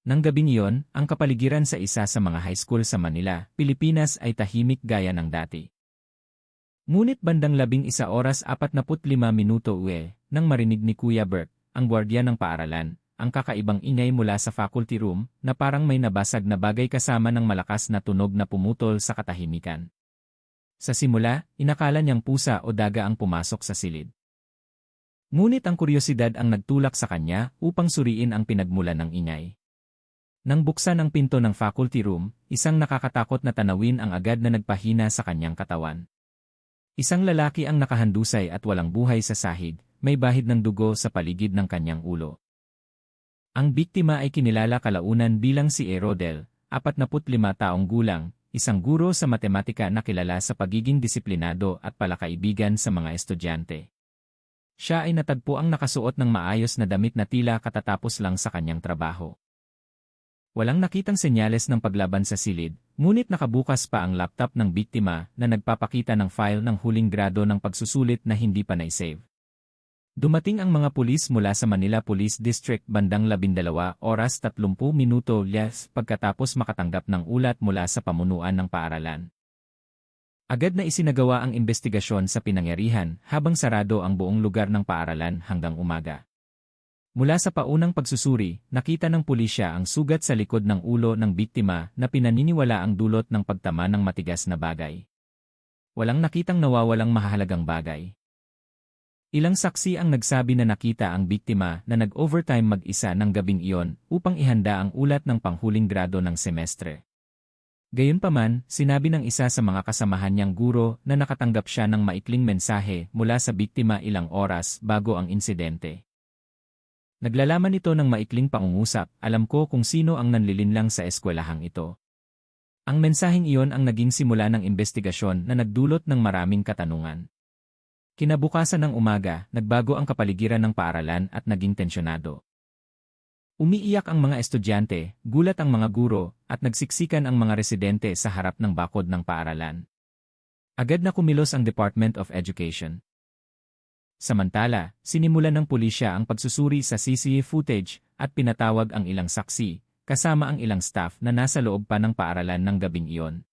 Nang gabing iyon, ang kapaligiran sa isa sa mga high school sa Manila, Pilipinas ay tahimik gaya ng dati. Ngunit bandang 11:45 nang marinig ni Kuya Bert, ang gwardiya ng paaralan, ang kakaibang ingay mula sa faculty room na parang may nabasag na bagay kasama ng malakas na tunog na pumutol sa katahimikan. Sa simula, inakala niyang pusa o daga ang pumasok sa silid. Ngunit ang kuryosidad ang nagtulak sa kanya upang suriin ang pinagmulan ng ingay. Nang buksan ang pinto ng faculty room, isang nakakatakot na tanawin ang agad na nagpahina sa kanyang katawan. Isang lalaki ang nakahandusay at walang buhay sa sahig, may bahid ng dugo sa paligid ng kanyang ulo. Ang biktima ay kinilala kalaunan bilang si Rodel, 45 taong gulang, isang guro sa matematika na kilala sa pagiging disiplinado at palakaibigan sa mga estudyante. Siya ay natagpo ang nakasuot ng maayos na damit na tila katatapos lang sa kanyang trabaho. Walang nakitang senyales ng paglaban sa silid, ngunit nakabukas pa ang laptop ng biktima na nagpapakita ng file ng huling grado ng pagsusulit na hindi pa na-save. Dumating ang mga pulis mula sa Manila Police District bandang 12:30 pagkatapos makatanggap ng ulat mula sa pamunuan ng paaralan. Agad na isinagawa ang investigasyon sa pinangyarihan habang sarado ang buong lugar ng paaralan hanggang umaga. Mula sa paunang pagsusuri, nakita ng pulisya ang sugat sa likod ng ulo ng biktima na pinaniniwala ang dulot ng pagtama ng matigas na bagay. Walang nakitang nawawalang mahahalagang bagay. Ilang saksi ang nagsabi na nakita ang biktima na nag-overtime mag-isa ng gabing iyon upang ihanda ang ulat ng panghuling grado ng semestre. Gayunpaman, sinabi ng isa sa mga kasamahan niyang guro na nakatanggap siya ng maikling mensahe mula sa biktima ilang oras bago ang insidente. Naglalaman ito ng maikling pangungusap, alam ko kung sino ang nanlilinlang sa eskwelahang ito. Ang mensaheng iyon ang naging simula ng investigasyon na nagdulot ng maraming katanungan. Kinabukasan ng umaga, nagbago ang kapaligiran ng paaralan at naging tensyonado. Umiiyak ang mga estudyante, gulat ang mga guro, at nagsiksikan ang mga residente sa harap ng bakod ng paaralan. Agad na kumilos ang Department of Education. Samantala, sinimulan ng pulisya ang pagsusuri sa CCTV footage at pinatawag ang ilang saksi, kasama ang ilang staff na nasa loob pa ng paaralan ng gabing iyon.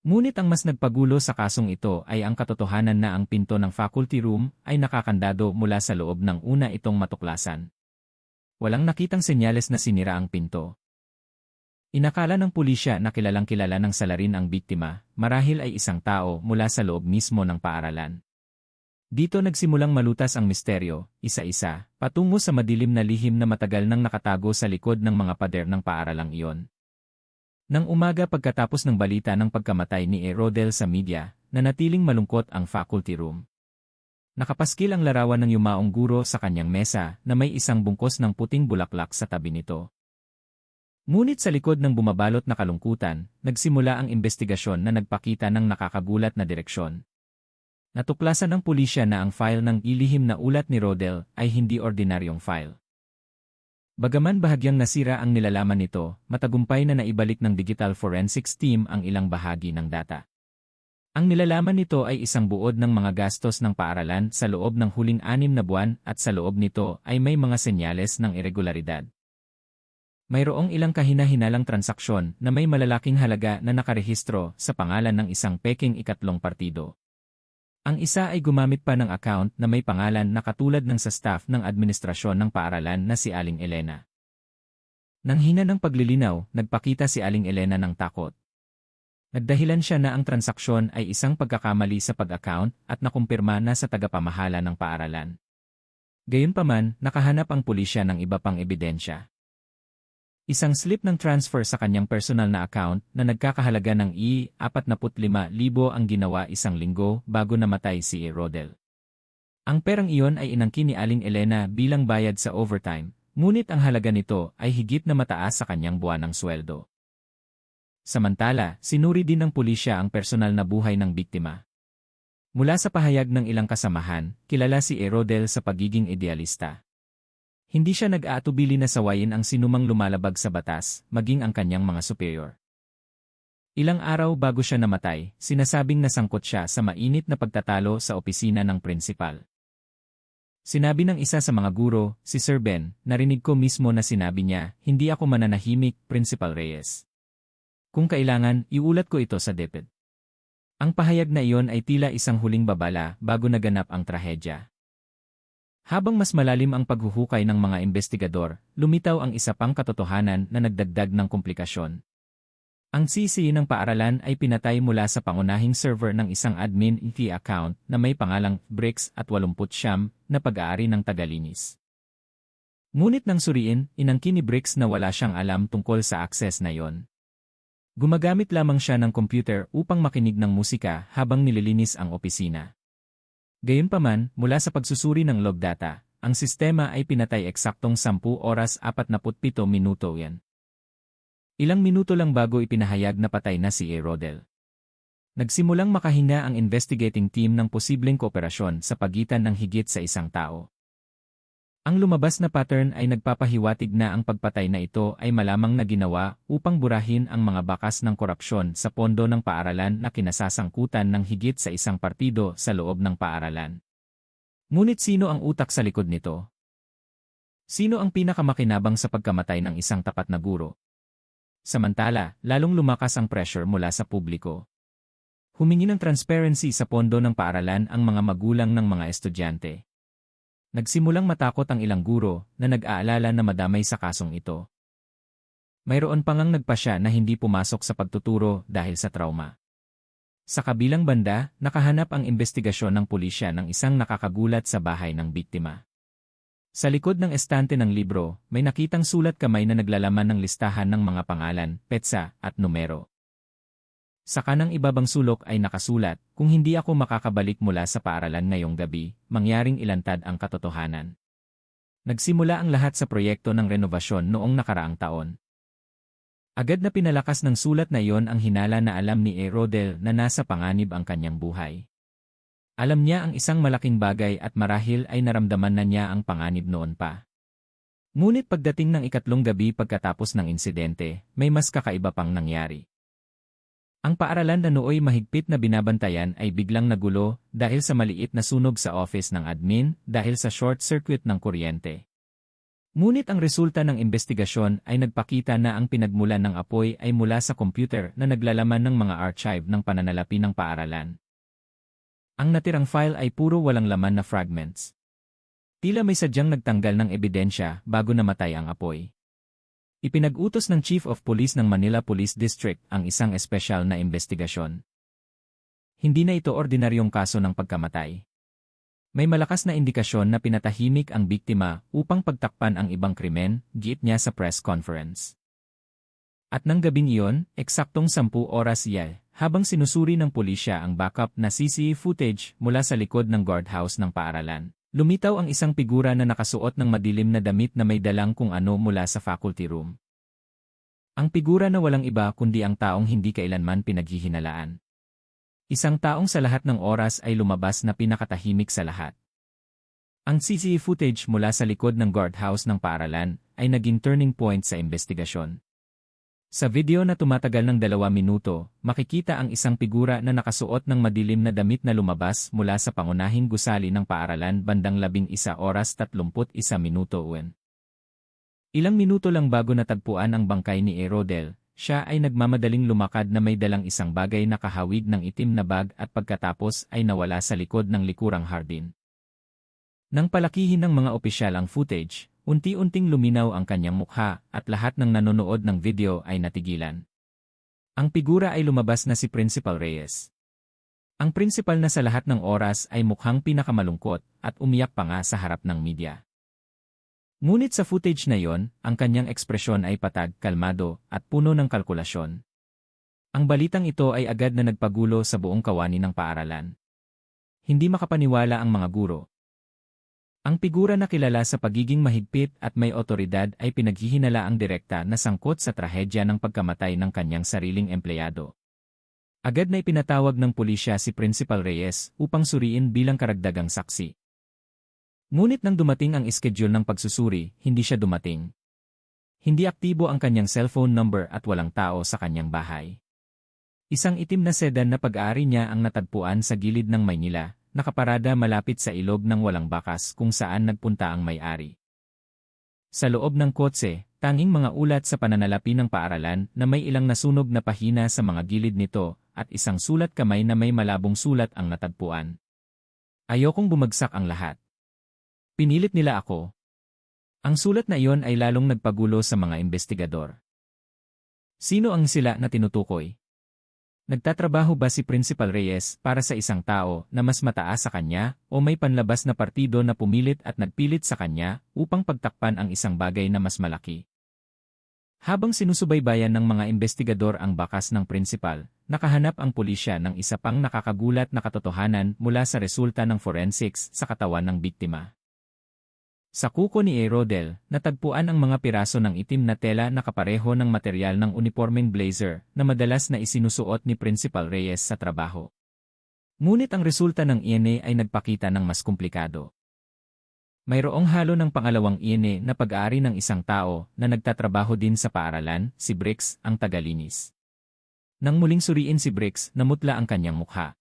Ngunit ang mas nagpagulo sa kasong ito ay ang katotohanan na ang pinto ng faculty room ay nakakandado mula sa loob ng una itong matuklasan. Walang nakitang senyales na sinira ang pinto. Inakala ng pulisya na kilalang-kilala ng salarin ang biktima, marahil ay isang tao mula sa loob mismo ng paaralan. Dito nagsimulang malutas ang misteryo, isa-isa, patungo sa madilim na lihim na matagal nang nakatago sa likod ng mga pader ng paaralang iyon. Nang umaga pagkatapos ng balita ng pagkamatay ni Rodel sa media, nanatiling malungkot ang faculty room. Nakapaskil ang larawan ng yumaong guro sa kanyang mesa na may isang bungkos ng puting bulaklak sa tabi nito. Ngunit sa likod ng bumabalot na kalungkutan, nagsimula ang investigasyon na nagpakita ng nakakagulat na direksyon. Natuklasan ng pulisya na ang file ng ilihim na ulat ni Rodel ay hindi ordinaryong file. Bagaman bahagyang nasira ang nilalaman nito, matagumpay na naibalik ng Digital Forensics Team ang ilang bahagi ng data. Ang nilalaman nito ay isang buod ng mga gastos ng paaralan sa loob ng huling 6 na buwan at sa loob nito ay may mga senyales ng irregularidad. Mayroong ilang kahina-hinalang transaksyon na may malalaking halaga na nakarehistro sa pangalan ng isang peking ikatlong partido. Ang isa ay gumamit pa ng account na may pangalan na katulad ng sa staff ng administrasyon ng paaralan na si Aling Elena. Nang hina ng paglilinaw, nagpakita si Aling Elena ng takot. Nagdahilan siya na ang transaksyon ay isang pagkakamali sa pag-account at nakumpirma na sa tagapamahala ng paaralan. Gayunpaman, nakahanap ang pulisya ng iba pang ebidensya. Isang slip ng transfer sa kanyang personal na account na nagkakahalaga ng 45,000 ang ginawa isang linggo bago namatay si Rodel. Ang perang iyon ay inangkin ni Aling Elena bilang bayad sa overtime, ngunit ang halaga nito ay higit na mataas sa kanyang buwanang sweldo. Samantala, sinuri din ng pulisya ang personal na buhay ng biktima. Mula sa pahayag ng ilang kasamahan, kilala si Rodel sa pagiging idealista. Hindi siya nag-aatubili na sawayin ang sinumang lumalabag sa batas, maging ang kanyang mga superior. Ilang araw bago siya namatay, sinasabing nasangkot siya sa mainit na pagtatalo sa opisina ng prinsipal. Sinabi ng isa sa mga guro, si Sir Ben, narinig ko mismo na sinabi niya, hindi ako mananahimik, Principal Reyes. Kung kailangan, iulat ko ito sa DepEd. Ang pahayag na iyon ay tila isang huling babala bago naganap ang trahedya. Habang mas malalim ang paghuhukay ng mga investigador, lumitaw ang isa pang katotohanan na nagdagdag ng komplikasyon. Ang CC ng paaralan ay pinatay mula sa pangunahing server ng isang admin IT account na may pangalang Bricks at 89 na pag-aari ng tagalinis. Ngunit nang suriin, inangkin ni Bricks na wala siyang alam tungkol sa access na yon. Gumagamit lamang siya ng computer upang makinig ng musika habang nililinis ang opisina. Gayunpaman, mula sa pagsusuri ng log data, ang sistema ay pinatay eksaktong 10 oras 47 minuto yan. Ilang minuto lang bago ipinahayag na patay na si A. Rodel. Nagsimulang makahina ang investigating team ng posibleng kooperasyon sa pagitan ng higit sa isang tao. Ang lumabas na pattern ay nagpapahiwatig na ang pagpatay na ito ay malamang na ginawa upang burahin ang mga bakas ng korupsyon sa pondo ng paaralan na kinasasangkutan ng higit sa isang partido sa loob ng paaralan. Ngunit sino ang utak sa likod nito? Sino ang pinakamakinabang sa pagkamatay ng isang tapat na guro? Samantala, lalong lumakas ang pressure mula sa publiko. Humingi ng transparency sa pondo ng paaralan ang mga magulang ng mga estudyante. Nagsimulang matakot ang ilang guro na nag-aalala na madamay sa kasong ito. Mayroon pa ngang nagpasya na hindi pumasok sa pagtuturo dahil sa trauma. Sa kabilang banda, nakahanap ang investigasyon ng pulisya ng isang nakakagulat sa bahay ng biktima. Sa likod ng estante ng libro, may nakitang sulat kamay na naglalaman ng listahan ng mga pangalan, petsa, at numero. Sa kanang ibabang sulok ay nakasulat, kung hindi ako makakabalik mula sa paaralan ngayong gabi, mangyaring ilantad ang katotohanan. Nagsimula ang lahat sa proyekto ng renovasyon noong nakaraang taon. Agad na pinalakas ng sulat na iyon ang hinala na alam ni A. Rodel na nasa panganib ang kanyang buhay. Alam niya ang isang malaking bagay at marahil ay naramdaman na niya ang panganib noon pa. Ngunit pagdating ng ikatlong gabi pagkatapos ng insidente, may mas kakaiba pang nangyari. Ang paaralan na nooy mahigpit na binabantayan ay biglang nagulo dahil sa maliit na sunog sa office ng admin dahil sa short circuit ng kuryente. Ngunit ang resulta ng investigasyon ay nagpakita na ang pinagmulan ng apoy ay mula sa computer na naglalaman ng mga archive ng pananalapi ng paaralan. Ang natirang file ay puro walang laman na fragments. Tila may sadyang nagtanggal ng ebidensya bago namatay ang apoy. Ipinag-utos ng Chief of Police ng Manila Police District ang isang espesyal na investigasyon. Hindi na ito ordinaryong kaso ng pagkamatay. May malakas na indikasyon na pinatahimik ang biktima upang pagtakpan ang ibang krimen, giit niya sa press conference. At nang gabing iyon, eksaktong 10 oras habang sinusuri ng pulisya ang backup na CCTV footage mula sa likod ng guardhouse ng paaralan, lumitaw ang isang figura na nakasuot ng madilim na damit na may dalang kung ano mula sa faculty room. Ang figura na walang iba kundi ang taong hindi kailanman pinaghihinalaan. Isang taong sa lahat ng oras ay lumabas na pinakatahimik sa lahat. Ang CCTV footage mula sa likod ng guardhouse ng paaralan ay naging turning point sa investigasyon. Sa video na tumatagal ng 2 minuto, makikita ang isang figura na nakasuot ng madilim na damit na lumabas mula sa pangunahing gusali ng paaralan bandang 11 oras 31 minuto UN. Ilang minuto lang bago natagpuan ang bangkay ni A. Rodel, siya ay nagmamadaling lumakad na may dalang isang bagay na kahawig ng itim na bag at pagkatapos ay nawala sa likod ng likurang hardin. Nang palakihin ng mga opisyal ang footage, unti-unting luminaw ang kanyang mukha at lahat ng nanonood ng video ay natigilan. Ang figura ay lumabas na si Principal Reyes. Ang principal na sa lahat ng oras ay mukhang pinakamalungkot at umiyak pa nga sa harap ng media. Ngunit sa footage na yon, ang kanyang ekspresyon ay patag, kalmado at puno ng kalkulasyon. Ang balitang ito ay agad na nagpagulo sa buong kawani ng paaralan. Hindi makapaniwala ang mga guro. Ang figura na kilala sa pagiging mahigpit at may otoridad ay pinaghihinalaang direkta na sangkot sa trahedya ng pagkamatay ng kanyang sariling empleyado. Agad na ipinatawag ng pulisya si Principal Reyes upang suriin bilang karagdagang saksi. Ngunit nang dumating ang iskediul ng pagsusuri, hindi siya dumating. Hindi aktibo ang kanyang cellphone number at walang tao sa kanyang bahay. Isang itim na sedan na pag-aari niya ang natagpuan sa gilid ng Maynila, nakaparada malapit sa ilog ng walang bakas kung saan nagpunta ang may-ari. Sa loob ng kotse, tanging mga ulat sa pananalapi ng paaralan na may ilang nasunog na pahina sa mga gilid nito at isang sulat kamay na may malabong sulat ang natagpuan. Ayokong bumagsak ang lahat. Pinilit nila ako. Ang sulat na iyon ay lalong nagpagulo sa mga investigador. Sino ang sila na tinutukoy? Nagtatrabaho ba si Principal Reyes para sa isang tao na mas mataas sa kanya o may panlabas na partido na pumilit at nagpilit sa kanya upang pagtakpan ang isang bagay na mas malaki? Habang sinusubaybayan ng mga investigador ang bakas ng principal, nakahanap ang pulisya ng isa pang nakakagulat na katotohanan mula sa resulta ng forensics sa katawan ng biktima. Sa kuko ni A. Rodel, natagpuan ang mga piraso ng itim na tela na kapareho ng material ng uniformeng blazer na madalas na isinusuot ni Principal Reyes sa trabaho. Ngunit ang resulta ng DNA ay nagpakita ng mas komplikado. Mayroong halo ng pangalawang DNA na pag-aari ng isang tao na nagtatrabaho din sa paaralan, si Briggs, ang tagalinis. Nang muling suriin si Briggs, namutla ang kanyang mukha.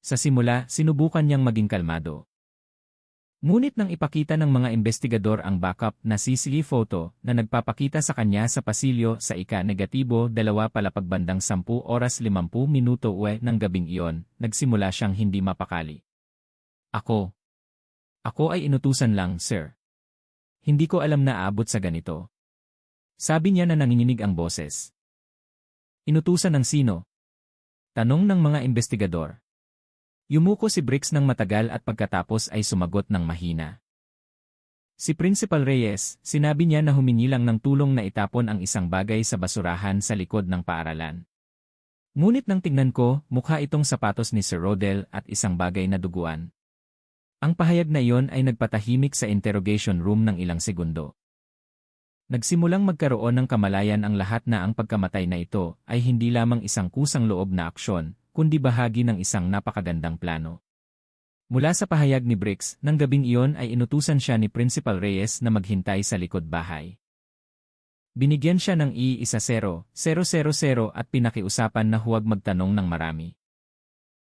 Sa simula, sinubukan niyang maging kalmado. Ngunit nang ipakita ng mga investigador ang backup na CCTV photo na nagpapakita sa kanya sa pasilyo sa ika-2 pagbandang 10:50 ng gabing iyon, nagsimula siyang hindi mapakali. Ako ay inutusan lang, sir. Hindi ko alam na aabot sa ganito. Sabi niya na nanginginig ang boses. Inutusan ng sino? Tanong ng mga investigador. Yumuko si Briggs ng matagal at pagkatapos ay sumagot ng mahina. Si Principal Reyes, sinabi niya na humingi lang ng tulong na itapon ang isang bagay sa basurahan sa likod ng paaralan. Ngunit nang tingnan ko, mukha itong sapatos ni Sir Rodel at isang bagay na duguan. Ang pahayag na iyon ay nagpatahimik sa interrogation room ng ilang segundo. Nagsimulang magkaroon ng kamalayan ang lahat na ang pagkamatay na ito ay hindi lamang isang kusang loob na aksyon, kundi bahagi ng isang napakagandang plano. Mula sa pahayag ni Briggs, nang gabing iyon ay inutusan siya ni Principal Reyes na maghintay sa likod bahay. Binigyan siya ng I-10,000 at pinakiusapan na huwag magtanong ng marami.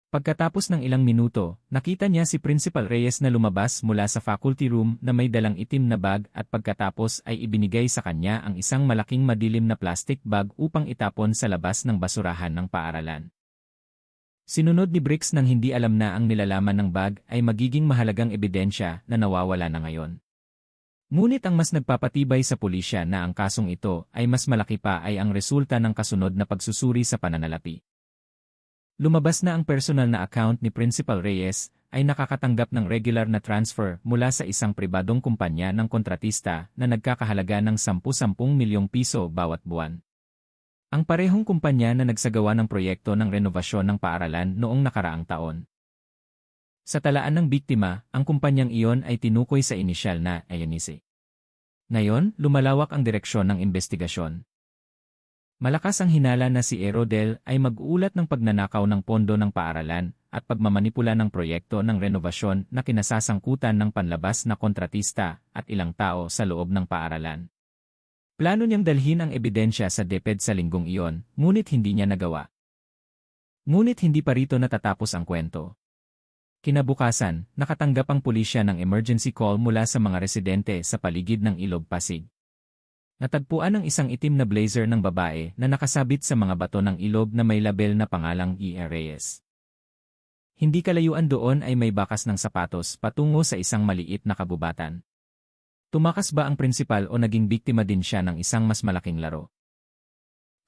Pagkatapos ng ilang minuto, nakita niya si Principal Reyes na lumabas mula sa faculty room na may dalang itim na bag at pagkatapos ay ibinigay sa kanya ang isang malaking madilim na plastic bag upang itapon sa labas ng basurahan ng paaralan. Sinunod ni Briggs nang hindi alam na ang nilalaman ng bag ay magiging mahalagang ebidensya na nawawala na ngayon. Ngunit ang mas nagpapatibay sa pulisya na ang kasong ito ay mas malaki pa ay ang resulta ng kasunod na pagsusuri sa pananalapi. Lumabas na ang personal na account ni Principal Reyes ay nakakatanggap ng regular na transfer mula sa isang pribadong kumpanya ng kontratista na nagkakahalaga ng 10 milyong piso bawat buwan. Ang parehong kumpanya na nagsagawa ng proyekto ng renovasyon ng paaralan noong nakaraang taon. Sa talaan ng biktima, ang kumpanyang iyon ay tinukoy sa inisyal na Ayonise. Ngayon, lumalawak ang direksyon ng investigasyon. Malakas ang hinala na si Rodel ay mag-uulat ng pagnanakaw ng pondo ng paaralan at pagmamanipula ng proyekto ng renovasyon na kinasasangkutan ng panlabas na kontratista at ilang tao sa loob ng paaralan. Plano niyang dalhin ang ebidensya sa DepEd sa linggong iyon, ngunit hindi niya nagawa. Ngunit hindi pa rito natatapos ang kwento. Kinabukasan, nakatanggap ang pulisya ng emergency call mula sa mga residente sa paligid ng Ilog Pasig. Natagpuan ang isang itim na blazer ng babae na nakasabit sa mga bato ng ilog na may label na pangalang E. Reyes. Hindi kalayuan doon ay may bakas ng sapatos patungo sa isang maliit na kabubatan. Tumakas ba ang prinsipal o naging biktima din siya ng isang mas malaking laro?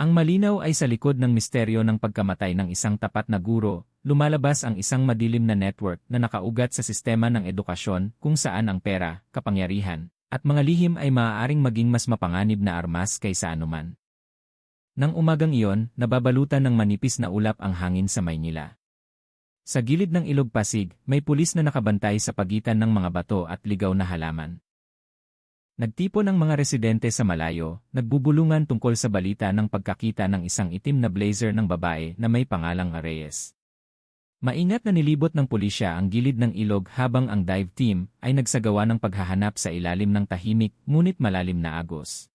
Ang malinaw ay sa likod ng misteryo ng pagkamatay ng isang tapat na guro, lumalabas ang isang madilim na network na nakaugat sa sistema ng edukasyon kung saan ang pera, kapangyarihan, at mga lihim ay maaaring maging mas mapanganib na armas kaysa anuman. Nang umagang iyon, nababalutan ng manipis na ulap ang hangin sa Maynila. Sa gilid ng Ilog Pasig, may pulis na nakabantay sa pagitan ng mga bato at ligaw na halaman. Nagtipon ang mga residente sa malayo, nagbubulungan tungkol sa balita ng pagkakita ng isang itim na blazer ng babae na may pangalang Reyes. Maingat na nilibot ng pulisya ang gilid ng ilog habang ang dive team ay nagsagawa ng paghahanap sa ilalim ng tahimik ngunit malalim na agos.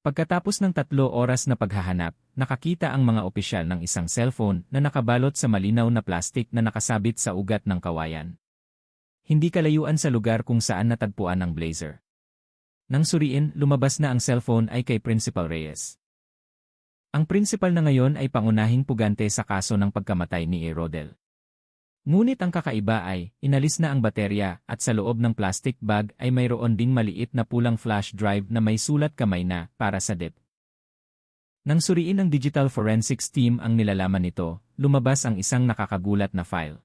Pagkatapos ng 3 oras na paghahanap, nakakita ang mga opisyal ng isang cellphone na nakabalot sa malinaw na plastik na nakasabit sa ugat ng kawayan. Hindi kalayuan sa lugar kung saan natagpuan ang blazer. Nang suriin, lumabas na ang cellphone ay kay Principal Reyes. Ang principal na ngayon ay pangunahing pugante sa kaso ng pagkamatay ni Rodel. Ngunit ang kakaiba ay, inalis na ang baterya at sa loob ng plastic bag ay mayroon ding maliit na pulang flash drive na may sulat kamay na para sa DEP. Nang suriin ng Digital Forensics Team ang nilalaman nito, lumabas ang isang nakakagulat na file.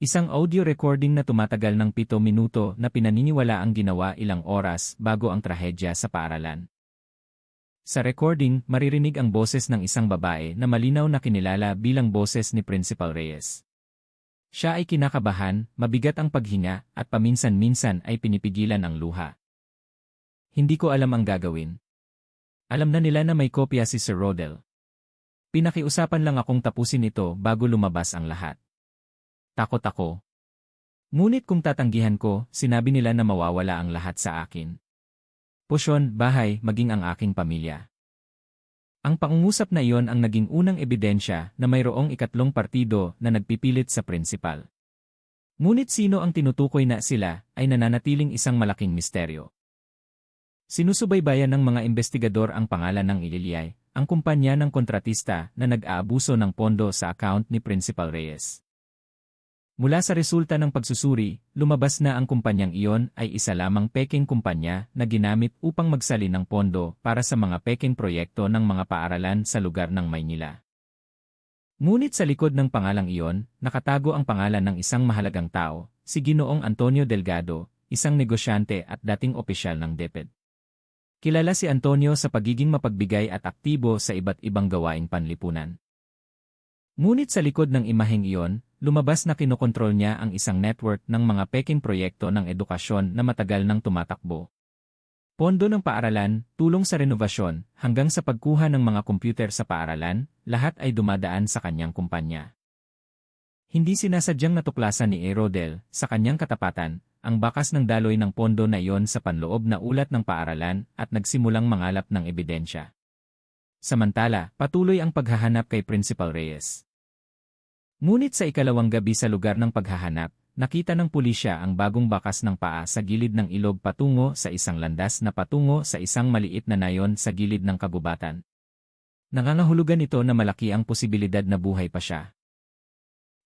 Isang audio recording na tumatagal ng 7 minuto na pinaniniwala ang ginawa ilang oras bago ang trahedya sa paaralan. Sa recording, maririnig ang boses ng isang babae na malinaw na kinilala bilang boses ni Principal Reyes. Siya ay kinakabahan, mabigat ang paghinga, at paminsan-minsan ay pinipigilan ang luha. Hindi ko alam ang gagawin. Alam na nila na may kopya si Sir Rodel. Pinakiusapan lang akong tapusin ito bago lumabas ang lahat. Takot ako. Ngunit kung tatanggihan ko, sinabi nila na mawawala ang lahat sa akin. Posyon, bahay, maging ang aking pamilya. Ang pangungusap na iyon ang naging unang ebidensya na mayroong ikatlong partido na nagpipilit sa prinsipal. Ngunit sino ang tinutukoy na sila ay nananatiling isang malaking misteryo. Sinusubaybayan ng mga investigador ang pangalan ng Ililiay, ang kumpanya ng kontratista na nag-aabuso ng pondo sa account ni Principal Reyes. Mula sa resulta ng pagsusuri, lumabas na ang kumpanyang iyon ay isa lamang peking kumpanya na ginamit upang magsalin ng pondo para sa mga peking proyekto ng mga paaralan sa lugar ng Maynila. Ngunit sa likod ng pangalang iyon, nakatago ang pangalan ng isang mahalagang tao, si Ginoong Antonio Delgado, isang negosyante at dating opisyal ng DepEd. Kilala si Antonio sa pagiging mapagbigay at aktibo sa iba't ibang gawaing panlipunan. Ngunit sa likod ng imaheng iyon, lumabas na kinokontrol niya ang isang network ng mga peking proyekto ng edukasyon na matagal nang tumatakbo. Pondo ng paaralan, tulong sa renovasyon, hanggang sa pagkuha ng mga kompyuter sa paaralan, lahat ay dumadaan sa kanyang kumpanya. Hindi sinasadyang natuklasan ni Rodel, sa kanyang katapatan, ang bakas ng daloy ng pondo na iyon sa panloob na ulat ng paaralan at nagsimulang mangalap ng ebidensya. Samantala, patuloy ang paghahanap kay Principal Reyes. Ngunit sa ikalawang gabi sa lugar ng paghahanap, nakita ng pulisya ang bagong bakas ng paa sa gilid ng ilog patungo sa isang landas na patungo sa isang maliit na nayon sa gilid ng kagubatan. Nangangahulugan ito na malaki ang posibilidad na buhay pa siya.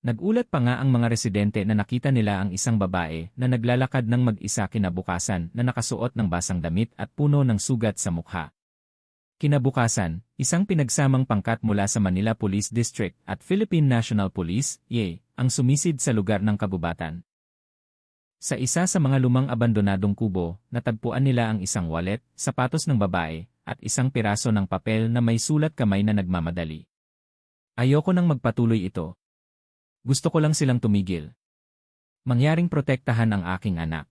Nagulat pa nga ang mga residente na nakita nila ang isang babae na naglalakad ng mag-isa kinabukasan na nakasuot ng basang damit at puno ng sugat sa mukha. Kinabukasan, isang pinagsamang pangkat mula sa Manila Police District at Philippine National Police, (PNP), ang sumisid sa lugar ng kagubatan. Sa isa sa mga lumang abandonadong kubo, natagpuan nila ang isang wallet, sapatos ng babae, at isang piraso ng papel na may sulat kamay na nagmamadali. Ayoko nang magpatuloy ito. Gusto ko lang silang tumigil. Mangyaring protektahan ang aking anak.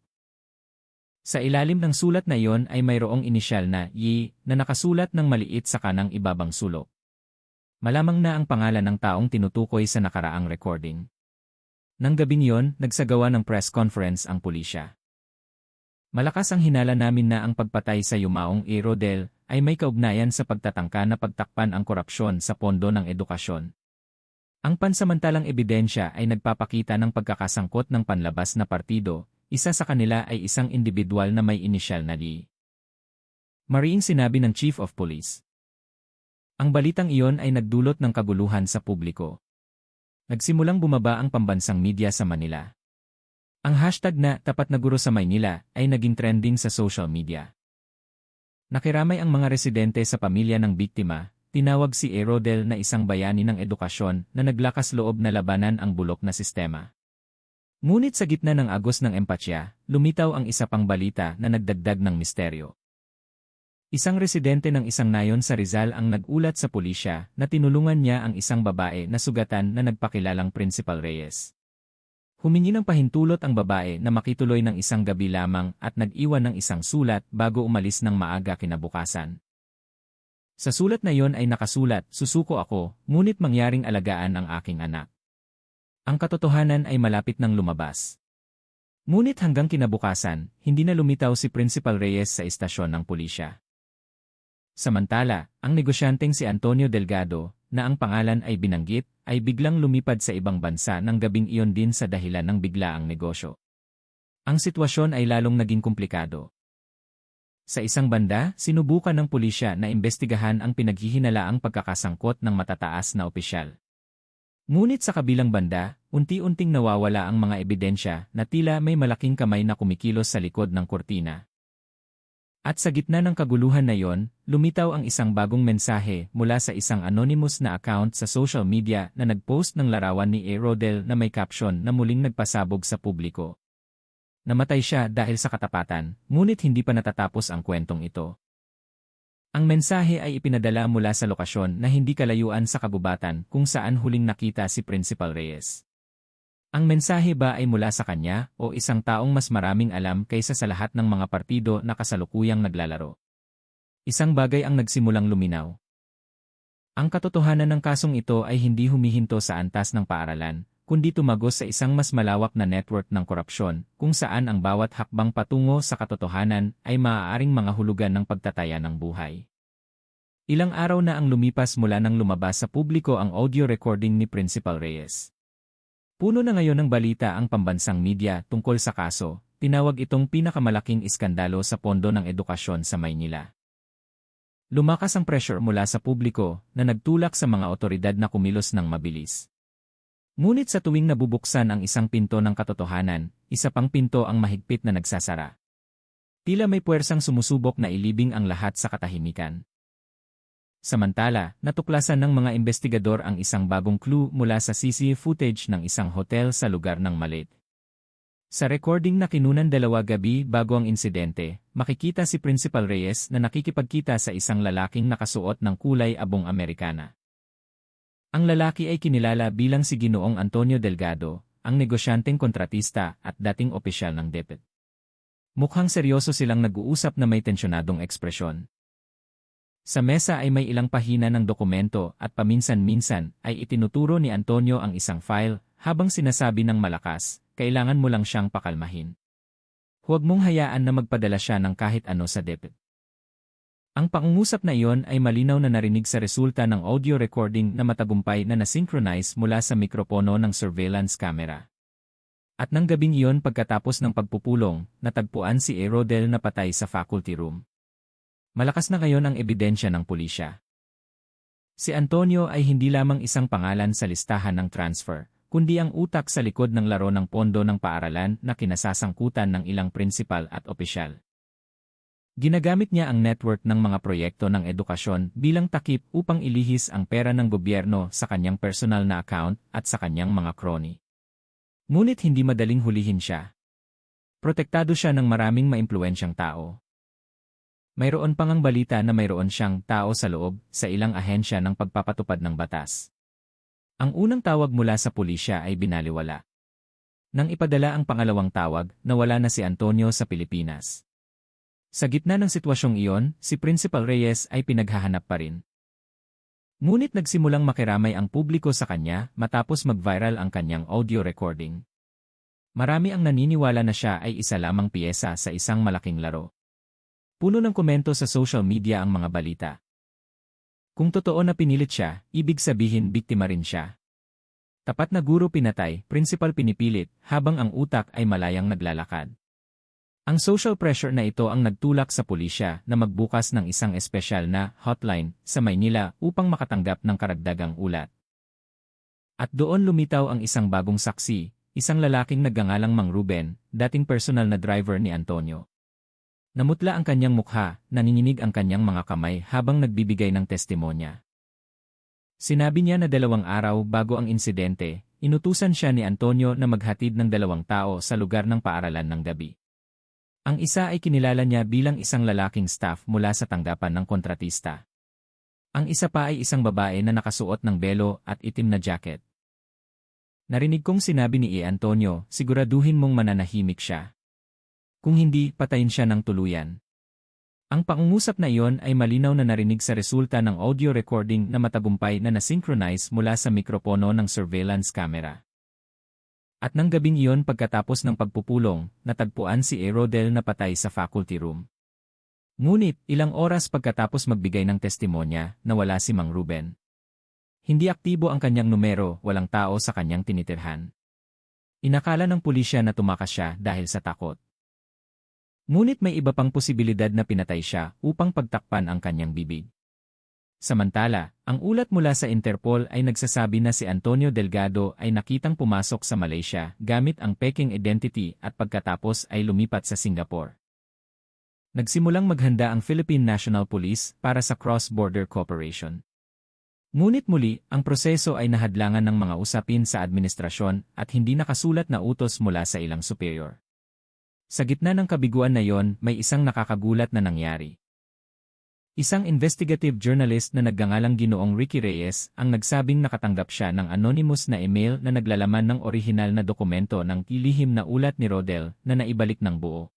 Sa ilalim ng sulat na iyon ay mayroong inisyal na Y na nakasulat ng maliit sa kanang ibabang sulok. Malamang na ang pangalan ng taong tinutukoy sa nakaraang recording. Nang gabing iyon, nagsagawa ng press conference ang pulisya. Malakas ang hinala namin na ang pagpatay sa yumaong Rodel ay may kaugnayan sa pagtatangka na pagtakpan ang korupsyon sa pondo ng edukasyon. Ang pansamantalang ebidensya ay nagpapakita ng pagkakasangkot ng panlabas na partido. Isa sa kanila ay isang individual na may inisyal na D. Mariing sinabi ng Chief of Police. Ang balitang iyon ay nagdulot ng kaguluhan sa publiko. Nagsimulang bumaba ang pambansang media sa Manila. Ang hashtag na "Tapat na Guro sa Maynila" ay naging trending sa social media. Nakiramay ang mga residente sa pamilya ng biktima, tinawag si Rodel na isang bayani ng edukasyon na naglakas loob na labanan ang bulok na sistema. Ngunit sa gitna ng agos ng empatya, lumitaw ang isa pang balita na nagdagdag ng misteryo. Isang residente ng isang nayon sa Rizal ang nagulat sa pulisya na tinulungan niya ang isang babae na sugatan na nagpakilalang Principal Reyes. Humingi ng pahintulot ang babae na makituloy ng isang gabi lamang at nag-iwan ng isang sulat bago umalis ng maaga kinabukasan. Sa sulat na iyon ay nakasulat, "Susuko ako, ngunit mangyaring alagaan ang aking anak." Ang katotohanan ay malapit nang lumabas. Ngunit hanggang kinabukasan, hindi na lumitaw si Principal Reyes sa istasyon ng pulisya. Samantala, ang negosyanteng si Antonio Delgado, na ang pangalan ay binanggit, ay biglang lumipad sa ibang bansa ng gabing iyon din sa dahilan ng biglaang negosyo. Ang sitwasyon ay lalong naging komplikado. Sa isang banda, sinubukan ng pulisya na imbestigahan ang pinaghihinalaang pagkakasangkot ng matataas na opisyal. Ngunit sa kabilang banda, unti-unting nawawala ang mga ebidensya na tila may malaking kamay na kumikilos sa likod ng kurtina. At sa gitna ng kaguluhan na iyon, lumitaw ang isang bagong mensahe mula sa isang anonymous na account sa social media na nagpost ng larawan ni A. Rodel na may caption na muling nagpasabog sa publiko. Namatay siya dahil sa katapatan, ngunit hindi pa natatapos ang kwentong ito. Ang mensahe ay ipinadala mula sa lokasyon na hindi kalayuan sa kagubatan kung saan huling nakita si Principal Reyes. Ang mensahe ba ay mula sa kanya o isang taong mas maraming alam kaysa sa lahat ng mga partido na kasalukuyang naglalaro? Isang bagay ang nagsimulang luminaw. Ang katotohanan ng kasong ito ay hindi humihinto sa antas ng paaralan, kundi tumagos sa isang mas malawak na network ng korupsyon, kung saan ang bawat hakbang patungo sa katotohanan ay maaaring mga hulugan ng pagtataya ng buhay. Ilang araw na ang lumipas mula nang lumabas sa publiko ang audio recording ni Principal Reyes. Puno na ngayon ng balita ang pambansang media tungkol sa kaso, tinawag itong pinakamalaking iskandalo sa pondo ng edukasyon sa Maynila. Lumakas ang pressure mula sa publiko na nagtulak sa mga otoridad na kumilos ng mabilis. Ngunit sa tuwing nabubuksan ang isang pinto ng katotohanan, isa pang pinto ang mahigpit na nagsasara. Tila may puwersang sumusubok na ilibing ang lahat sa katahimikan. Samantala, natuklasan ng mga investigador ang isang bagong clue mula sa CCTV footage ng isang hotel sa lugar ng Malit. Sa recording na kinunan 2 gabi bago ang insidente, makikita si Principal Reyes na nakikipagkita sa isang lalaking nakasuot ng kulay abong Amerikana. Ang lalaki ay kinilala bilang si Ginoong Antonio Delgado, ang negosyanteng kontratista at dating opisyal ng DepEd. Mukhang seryoso silang nag-uusap na may tensyonadong ekspresyon. Sa mesa ay may ilang pahina ng dokumento at paminsan-minsan ay itinuturo ni Antonio ang isang file habang sinasabi ng malakas, kailangan mo lang siyang pakalmahin. Huwag mong hayaan na magpadala siya ng kahit ano sa DepEd. Ang pangungusap na iyon ay malinaw na narinig sa resulta ng audio recording na matagumpay na nasynchronize mula sa mikropono ng surveillance camera. At nang gabing iyon pagkatapos ng pagpupulong, natagpuan si A. Rodel na patay sa faculty room. Malakas na ngayon ang ebidensya ng pulisya. Si Antonio ay hindi lamang isang pangalan sa listahan ng transfer, kundi ang utak sa likod ng laro ng pondo ng paaralan na kinasasangkutan ng ilang prinsipal at opisyal. Ginagamit niya ang network ng mga proyekto ng edukasyon bilang takip upang ilihis ang pera ng gobyerno sa kanyang personal na account at sa kanyang mga crony. Ngunit hindi madaling hulihin siya. Protektado siya ng maraming maimpluwensyang tao. Mayroon pang ang balita na mayroon siyang tao sa loob sa ilang ahensya ng pagpapatupad ng batas. Ang unang tawag mula sa pulisya ay binaliwala. Nang ipadala ang pangalawang tawag, nawala na si Antonio sa Pilipinas. Sa gitna ng sitwasyong iyon, si Principal Reyes ay pinaghahanap pa rin. Ngunit nagsimulang makiramay ang publiko sa kanya matapos mag-viral ang kanyang audio recording. Marami ang naniniwala na siya ay isa lamang piyesa sa isang malaking laro. Puno ng komento sa social media ang mga balita. Kung totoo na pinilit siya, ibig sabihin biktima rin siya. Tapat na guro pinatay, principal pinipilit, habang ang utak ay malayang naglalakad. Ang social pressure na ito ang nagtulak sa pulisya na magbukas ng isang espesyal na hotline sa Maynila upang makatanggap ng karagdagang ulat. At doon lumitaw ang isang bagong saksi, isang lalaking nagngangalang Mang Ruben, dating personal na driver ni Antonio. Namutla ang kanyang mukha, nanginginig ang kanyang mga kamay habang nagbibigay ng testimonya. Sinabi niya na 2 araw bago ang insidente, inutusan siya ni Antonio na maghatid ng 2 tao sa lugar ng paaralan ng gabi. Ang isa ay kinilala niya bilang isang lalaking staff mula sa tanggapan ng kontratista. Ang isa pa ay isang babae na nakasuot ng belo at itim na jacket. Narinig kong sinabi ni E. Antonio, siguraduhin mong mananahimik siya. Kung hindi, patayin siya ng tuluyan. Ang pangungusap na iyon ay malinaw na narinig sa resulta ng audio recording na matagumpay na nasynchronize mula sa mikropono ng surveillance camera. At nang gabing iyon pagkatapos ng pagpupulong, natagpuan si A. Rodel na patay sa faculty room. Ngunit, ilang oras pagkatapos magbigay ng testimonya, nawala si Mang Ruben. Hindi aktibo ang kanyang numero, walang tao sa kanyang tinitirhan. Inakala ng pulisya na tumakas siya dahil sa takot. Ngunit may iba pang posibilidad na pinatay siya upang pagtakpan ang kanyang bibig. Samantala, ang ulat mula sa Interpol ay nagsasabi na si Antonio Delgado ay nakitang pumasok sa Malaysia gamit ang peking identity at pagkatapos ay lumipat sa Singapore. Nagsimulang maghanda ang Philippine National Police para sa cross-border cooperation. Ngunit muli, ang proseso ay nahadlangan ng mga usapin sa administrasyon at hindi nakasulat na utos mula sa ilang superior. Sa gitna ng kabiguan na yon, may isang nakakagulat na nangyari. Isang investigative journalist na nagngangalang Ginoong Ricky Reyes ang nagsabing nakatanggap siya ng anonymous na email na naglalaman ng orihinal na dokumento ng lihim na ulat ni Rodel na naibalik ng buo.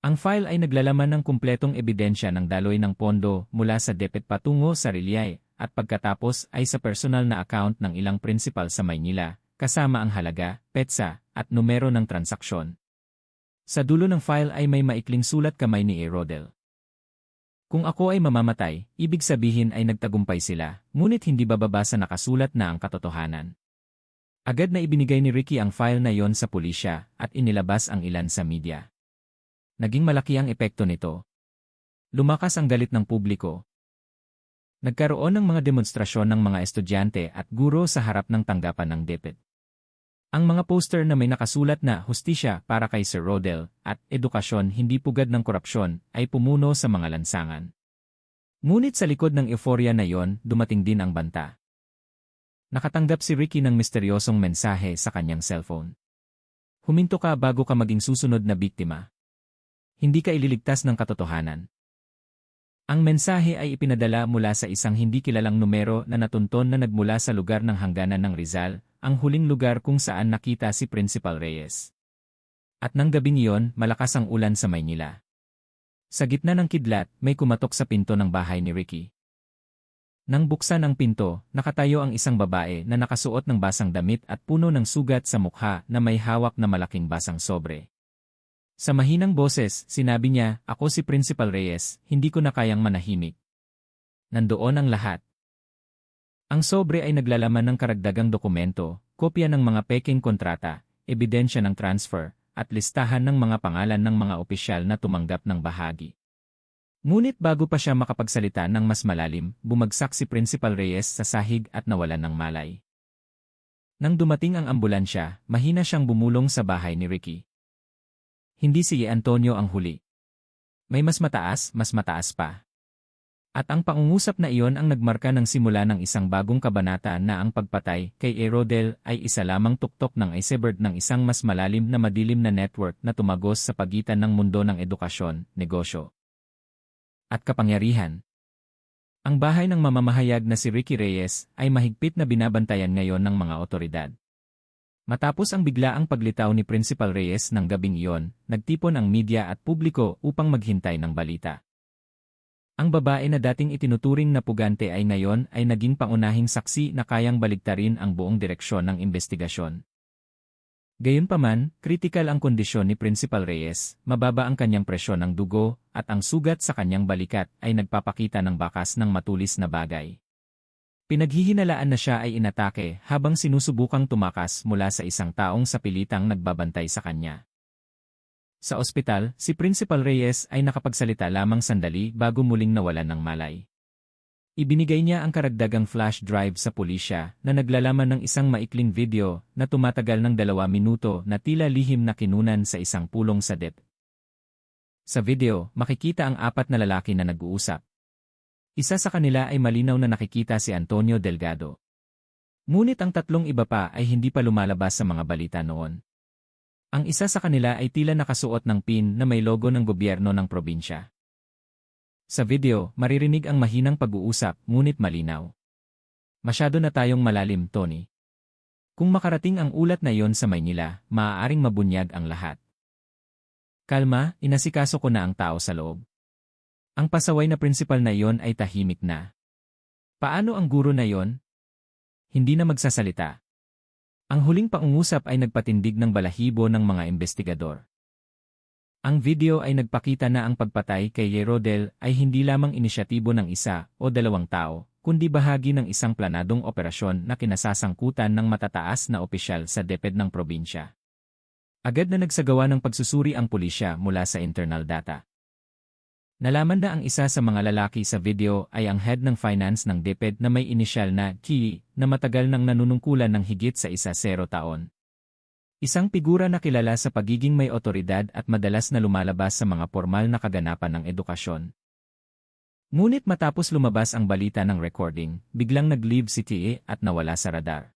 Ang file ay naglalaman ng kumpletong ebidensya ng daloy ng pondo mula sa DepEd patungo sa Riliay at pagkatapos ay sa personal na account ng ilang principal sa Maynila, kasama ang halaga, petsa, at numero ng transaksyon. Sa dulo ng file ay may maikling sulat kamay ni Rodel. Kung ako ay mamamatay, ibig sabihin ay nagtagumpay sila, ngunit hindi bababa sa nakasulat na ang katotohanan. Agad na ibinigay ni Ricky ang file na yon sa pulisya at inilabas ang ilan sa media. Naging malaki ang epekto nito. Lumakas ang galit ng publiko. Nagkaroon ng mga demonstrasyon ng mga estudyante at guro sa harap ng tanggapan ng DepEd. Ang mga poster na may nakasulat na hustisya para kay Sir Rodel at edukasyon hindi pugad ng korupsyon ay pumuno sa mga lansangan. Ngunit sa likod ng euforya na yon, dumating din ang banta. Nakatanggap si Ricky ng misteryosong mensahe sa kanyang cellphone. Huminto ka bago ka maging susunod na biktima. Hindi ka ililigtas ng katotohanan. Ang mensahe ay ipinadala mula sa isang hindi kilalang numero na natunton na nagmula sa lugar ng hangganan ng Rizal, ang huling lugar kung saan nakita si Principal Reyes. At nang gabing iyon, malakas ang ulan sa Maynila. Sa gitna ng kidlat, may kumatok sa pinto ng bahay ni Ricky. Nang buksan ang pinto, nakatayo ang isang babae na nakasuot ng basang damit at puno ng sugat sa mukha na may hawak na malaking basang sobre. Sa mahinang boses, sinabi niya, "Ako si Principal Reyes, hindi ko na kayang manahimik." Nandoon ang lahat. Ang sobre ay naglalaman ng karagdagang dokumento, kopya ng mga peking kontrata, ebidensya ng transfer, at listahan ng mga pangalan ng mga opisyal na tumanggap ng bahagi. Ngunit bago pa siya makapagsalita ng mas malalim, bumagsak si Principal Reyes sa sahig at nawalan ng malay. Nang dumating ang ambulansya, mahina siyang bumulong sa bahay ni Ricky. Hindi si Antonio ang huli. May mas mataas pa. At ang pangungusap na iyon ang nagmarka ng simula ng isang bagong kabanata na ang pagpatay kay Rodel ay isa lamang tuktok ng iceberg ng isang mas malalim na madilim na network na tumagos sa pagitan ng mundo ng edukasyon, negosyo, at kapangyarihan. Ang bahay ng mamamahayag na si Ricky Reyes ay mahigpit na binabantayan ngayon ng mga otoridad. Matapos ang biglaang paglitaw ni Principal Reyes ng gabing iyon, nagtipon ang media at publiko upang maghintay ng balita. Ang babae na dating itinuturing na pugante ay ngayon ay naging pangunahing saksi na kayang baligtarin ang buong direksyon ng investigasyon. Gayunpaman, kritikal ang kondisyon ni Principal Reyes, mababa ang kanyang presyon ng dugo, at ang sugat sa kanyang balikat ay nagpapakita ng bakas ng matulis na bagay. Pinaghihinalaan na siya ay inatake habang sinusubukang tumakas mula sa isang taong sa pilitang nagbabantay sa kanya. Sa ospital, si Principal Reyes ay nakapagsalita lamang sandali bago muling nawalan ng malay. Ibinigay niya ang karagdagang flash drive sa pulisya na naglalaman ng isang maikling video na tumatagal ng 2 minuto na tila lihim na kinunan sa isang pulong sa DepEd. Sa video, makikita ang 4 na lalaki na nag-uusap. Isa sa kanila ay malinaw na nakikita si Antonio Delgado. Ngunit ang 3 iba pa ay hindi pa lumalabas sa mga balita noon. Ang isa sa kanila ay tila nakasuot ng pin na may logo ng gobyerno ng probinsya. Sa video, maririnig ang mahinang pag-uusap, ngunit malinaw. "Masyado na tayong malalim, Tony. Kung makarating ang ulat na iyon sa Maynila, maaaring mabunyag ang lahat." "Kalma, inasikaso ko na ang tao sa loob." Ang pasaway na principal na iyon ay tahimik na. Paano ang guro na iyon? Hindi na magsasalita. Ang huling pangungusap ay nagpatindig ng balahibo ng mga investigador. Ang video ay nagpakita na ang pagpatay kay Rodel ay hindi lamang inisyatibo ng isa o dalawang tao, kundi bahagi ng isang planadong operasyon na kinasasangkutan ng matataas na opisyal sa DepEd ng probinsya. Agad na nagsagawa ng pagsusuri ang pulisya mula sa internal data. Nalaman na ang isa sa mga lalaki sa video ay ang head ng finance ng DepEd na may inisyal na K na matagal nang nanunungkulan ng higit sa 10 taon. Isang figura na kilala sa pagiging may otoridad at madalas na lumalabas sa mga formal na kaganapan ng edukasyon. Ngunit matapos lumabas ang balita ng recording, biglang nag-leave si T at nawala sa radar.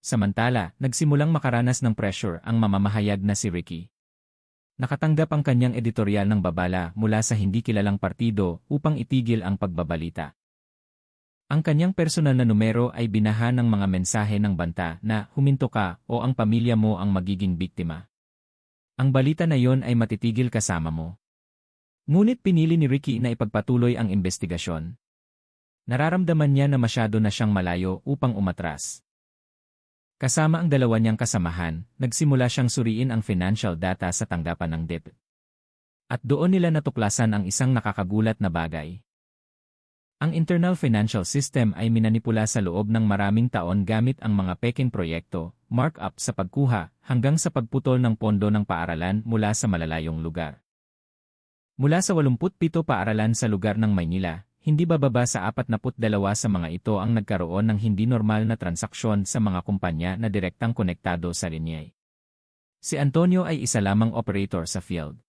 Samantala, nagsimulang makaranas ng pressure ang mamamahayag na si Ricky. Nakatanggap ang kanyang editorial ng babala mula sa hindi kilalang partido upang itigil ang pagbabalita. Ang kanyang personal na numero ay binaha ng mga mensahe ng banta na huminto ka o ang pamilya mo ang magiging biktima. Ang balita na yon ay matitigil kasama mo. Ngunit pinili ni Ricky na ipagpatuloy ang investigasyon. Nararamdaman niya na masyado na siyang malayo upang umatras. Kasama ang dalawa niyang kasamahan, nagsimula siyang suriin ang financial data sa tanggapan ng DepEd. At doon nila natuklasan ang isang nakakagulat na bagay. Ang internal financial system ay minanipula sa loob ng maraming taon gamit ang mga peking proyekto, markup sa pagkuha, hanggang sa pagputol ng pondo ng paaralan mula sa malalayong lugar. Mula sa 87 paaralan sa lugar ng Maynila, hindi bababa sa 42 sa mga ito ang nagkaroon ng hindi normal na transaksyon sa mga kumpanya na direktang konektado sa linya. Si Antonio ay isa lamang operator sa field.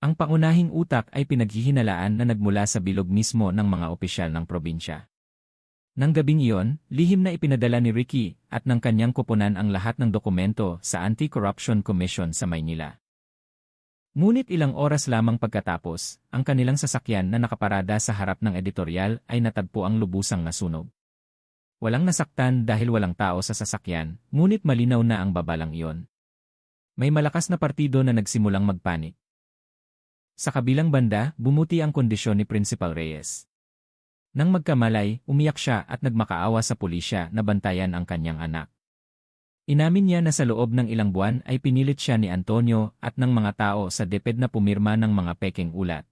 Ang pangunahing utak ay pinaghihinalaan na nagmula sa bilog mismo ng mga opisyal ng probinsya. Nang gabing iyon, lihim na ipinadala ni Ricky at ng kanyang koponan ang lahat ng dokumento sa Anti-Corruption Commission sa Maynila. Ngunit ilang oras lamang pagkatapos, ang kanilang sasakyan na nakaparada sa harap ng editorial ay natagpo ang lubusang nasunog. Walang nasaktan dahil walang tao sa sasakyan, ngunit malinaw na ang babalang iyon. May malakas na partido na nagsimulang magpanik. Sa kabilang banda, bumuti ang kondisyon ni Principal Reyes. Nang magkamalay, umiyak siya at nagmakaawa sa pulisya na bantayan ang kanyang anak. Inamin niya na sa loob ng ilang buwan ay pinilit siya ni Antonio at ng mga tao sa DepEd na pumirma ng mga pekeng ulat.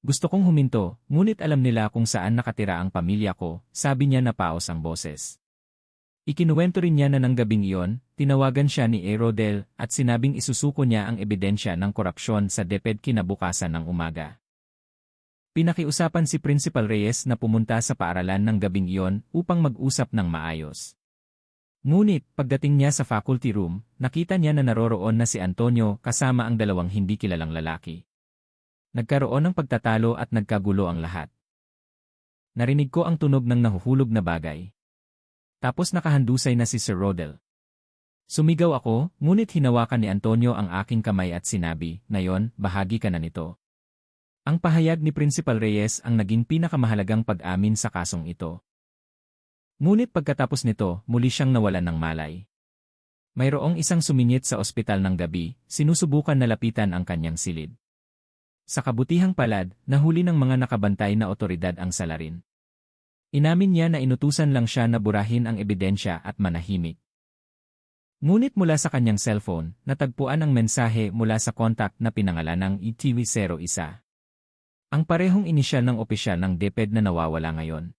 Gusto kong huminto, ngunit alam nila kung saan nakatira ang pamilya ko, sabi niya na paos ang boses. Ikinuwento rin niya na ng gabing iyon, tinawagan siya ni Rodel at sinabing isusuko niya ang ebidensya ng korupsyon sa DepEd kinabukasan ng umaga. Pinakiusapan si Principal Reyes na pumunta sa paaralan ng gabing iyon upang mag-usap ng maayos. Ngunit, pagdating niya sa faculty room, nakita niya na naroroon na si Antonio kasama ang dalawang hindi kilalang lalaki. Nagkaroon ng pagtatalo at nagkagulo ang lahat. Narinig ko ang tunog ng nahuhulog na bagay. Tapos nakahandusay na si Sir Rodel. Sumigaw ako, ngunit hinawakan ni Antonio ang aking kamay at sinabi, "Ngayon, bahagi ka na nito." Ang pahayag ni Principal Reyes ang naging pinakamahalagang pag-amin sa kasong ito. Ngunit pagkatapos nito, muli siyang nawalan ng malay. Mayroong isang sumingit sa ospital ng gabi, sinusubukan na lapitan ang kanyang silid. Sa kabutihang palad, nahuli ng mga nakabantay na otoridad ang salarin. Inamin niya na inutusan lang siya na burahin ang ebidensya at manahimik. Ngunit mula sa kanyang cellphone, natagpuan ang mensahe mula sa contact na pinangalanang ETV01. Ang parehong inisyal ng opisyal ng DepEd na nawawala ngayon.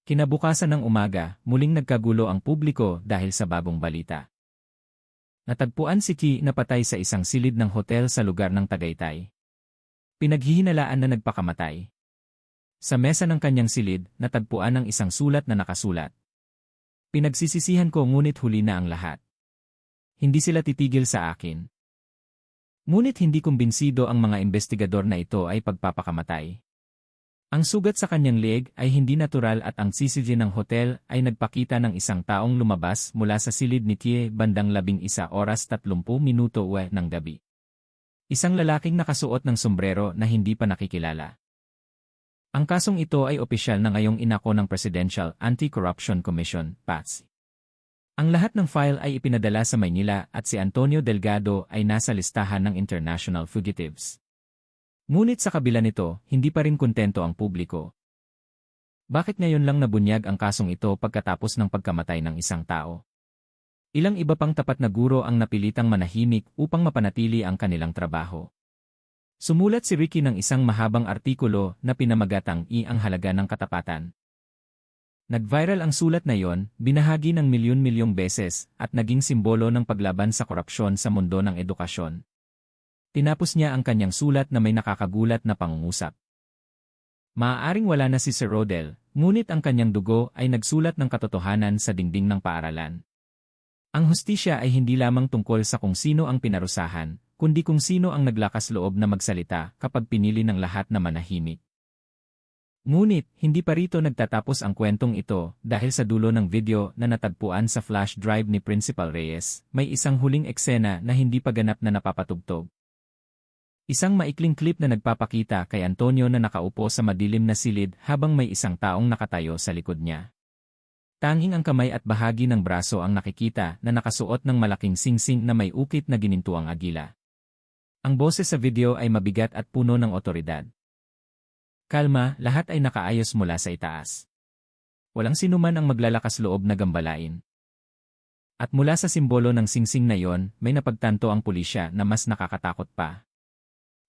Kinabukasan ng umaga, muling nagkagulo ang publiko dahil sa bagong balita. Natagpuan si Ki na patay sa isang silid ng hotel sa lugar ng Tagaytay. Pinaghihinalaan na nagpakamatay. Sa mesa ng kanyang silid, natagpuan ang isang sulat na nakasulat. Pinagsisisihan ko ngunit huli na ang lahat. Hindi sila titigil sa akin. Ngunit hindi kumbinsido ang mga investigador na ito ay pagpapakamatay. Ang sugat sa kanyang leeg ay hindi natural at ang CCTV ng hotel ay nagpakita ng isang taong lumabas mula sa silid ni Tie bandang 11:30 ng gabi. Isang lalaking nakasuot ng sombrero na hindi pa nakikilala. Ang kasong ito ay opisyal na ngayong inako ng Presidential Anti-Corruption Commission, PACC. Ang lahat ng file ay ipinadala sa Maynila at si Antonio Delgado ay nasa listahan ng international fugitives. Ngunit sa kabila nito, hindi pa rin kontento ang publiko. Bakit ngayon lang nabunyag ang kasong ito pagkatapos ng pagkamatay ng isang tao? Ilang iba pang tapat na guro ang napilitang manahimik upang mapanatili ang kanilang trabaho. Sumulat si Ricky ng isang mahabang artikulo na pinamagatang ang halaga ng katapatan. Nag-viral ang sulat na yon, binahagi ng milyon-milyong beses, at naging simbolo ng paglaban sa korupsyon sa mundo ng edukasyon. Tinapos niya ang kanyang sulat na may nakakagulat na pangungusap. Maaaring wala na si Sir Rodel, ngunit ang kanyang dugo ay nagsulat ng katotohanan sa dingding ng paaralan. Ang hustisya ay hindi lamang tungkol sa kung sino ang pinarusahan, kundi kung sino ang naglakas loob na magsalita kapag pinili ng lahat na manahimik. Ngunit, hindi pa rito nagtatapos ang kwentong ito dahil sa dulo ng video na natagpuan sa flash drive ni Principal Reyes, may isang huling eksena na hindi pa ganap na napapatugtog. Isang maikling clip na nagpapakita kay Antonio na nakaupo sa madilim na silid habang may isang taong nakatayo sa likod niya. Tanging ang kamay at bahagi ng braso ang nakikita na nakasuot ng malaking singsing na may ukit na ginintuang agila. Ang boses sa video ay mabigat at puno ng otoridad. Kalma, lahat ay nakaayos mula sa itaas. Walang sinuman ang maglalakas loob na gambalain. At mula sa simbolo ng singsing na yon, may napagtanto ang pulisya na mas nakakatakot pa.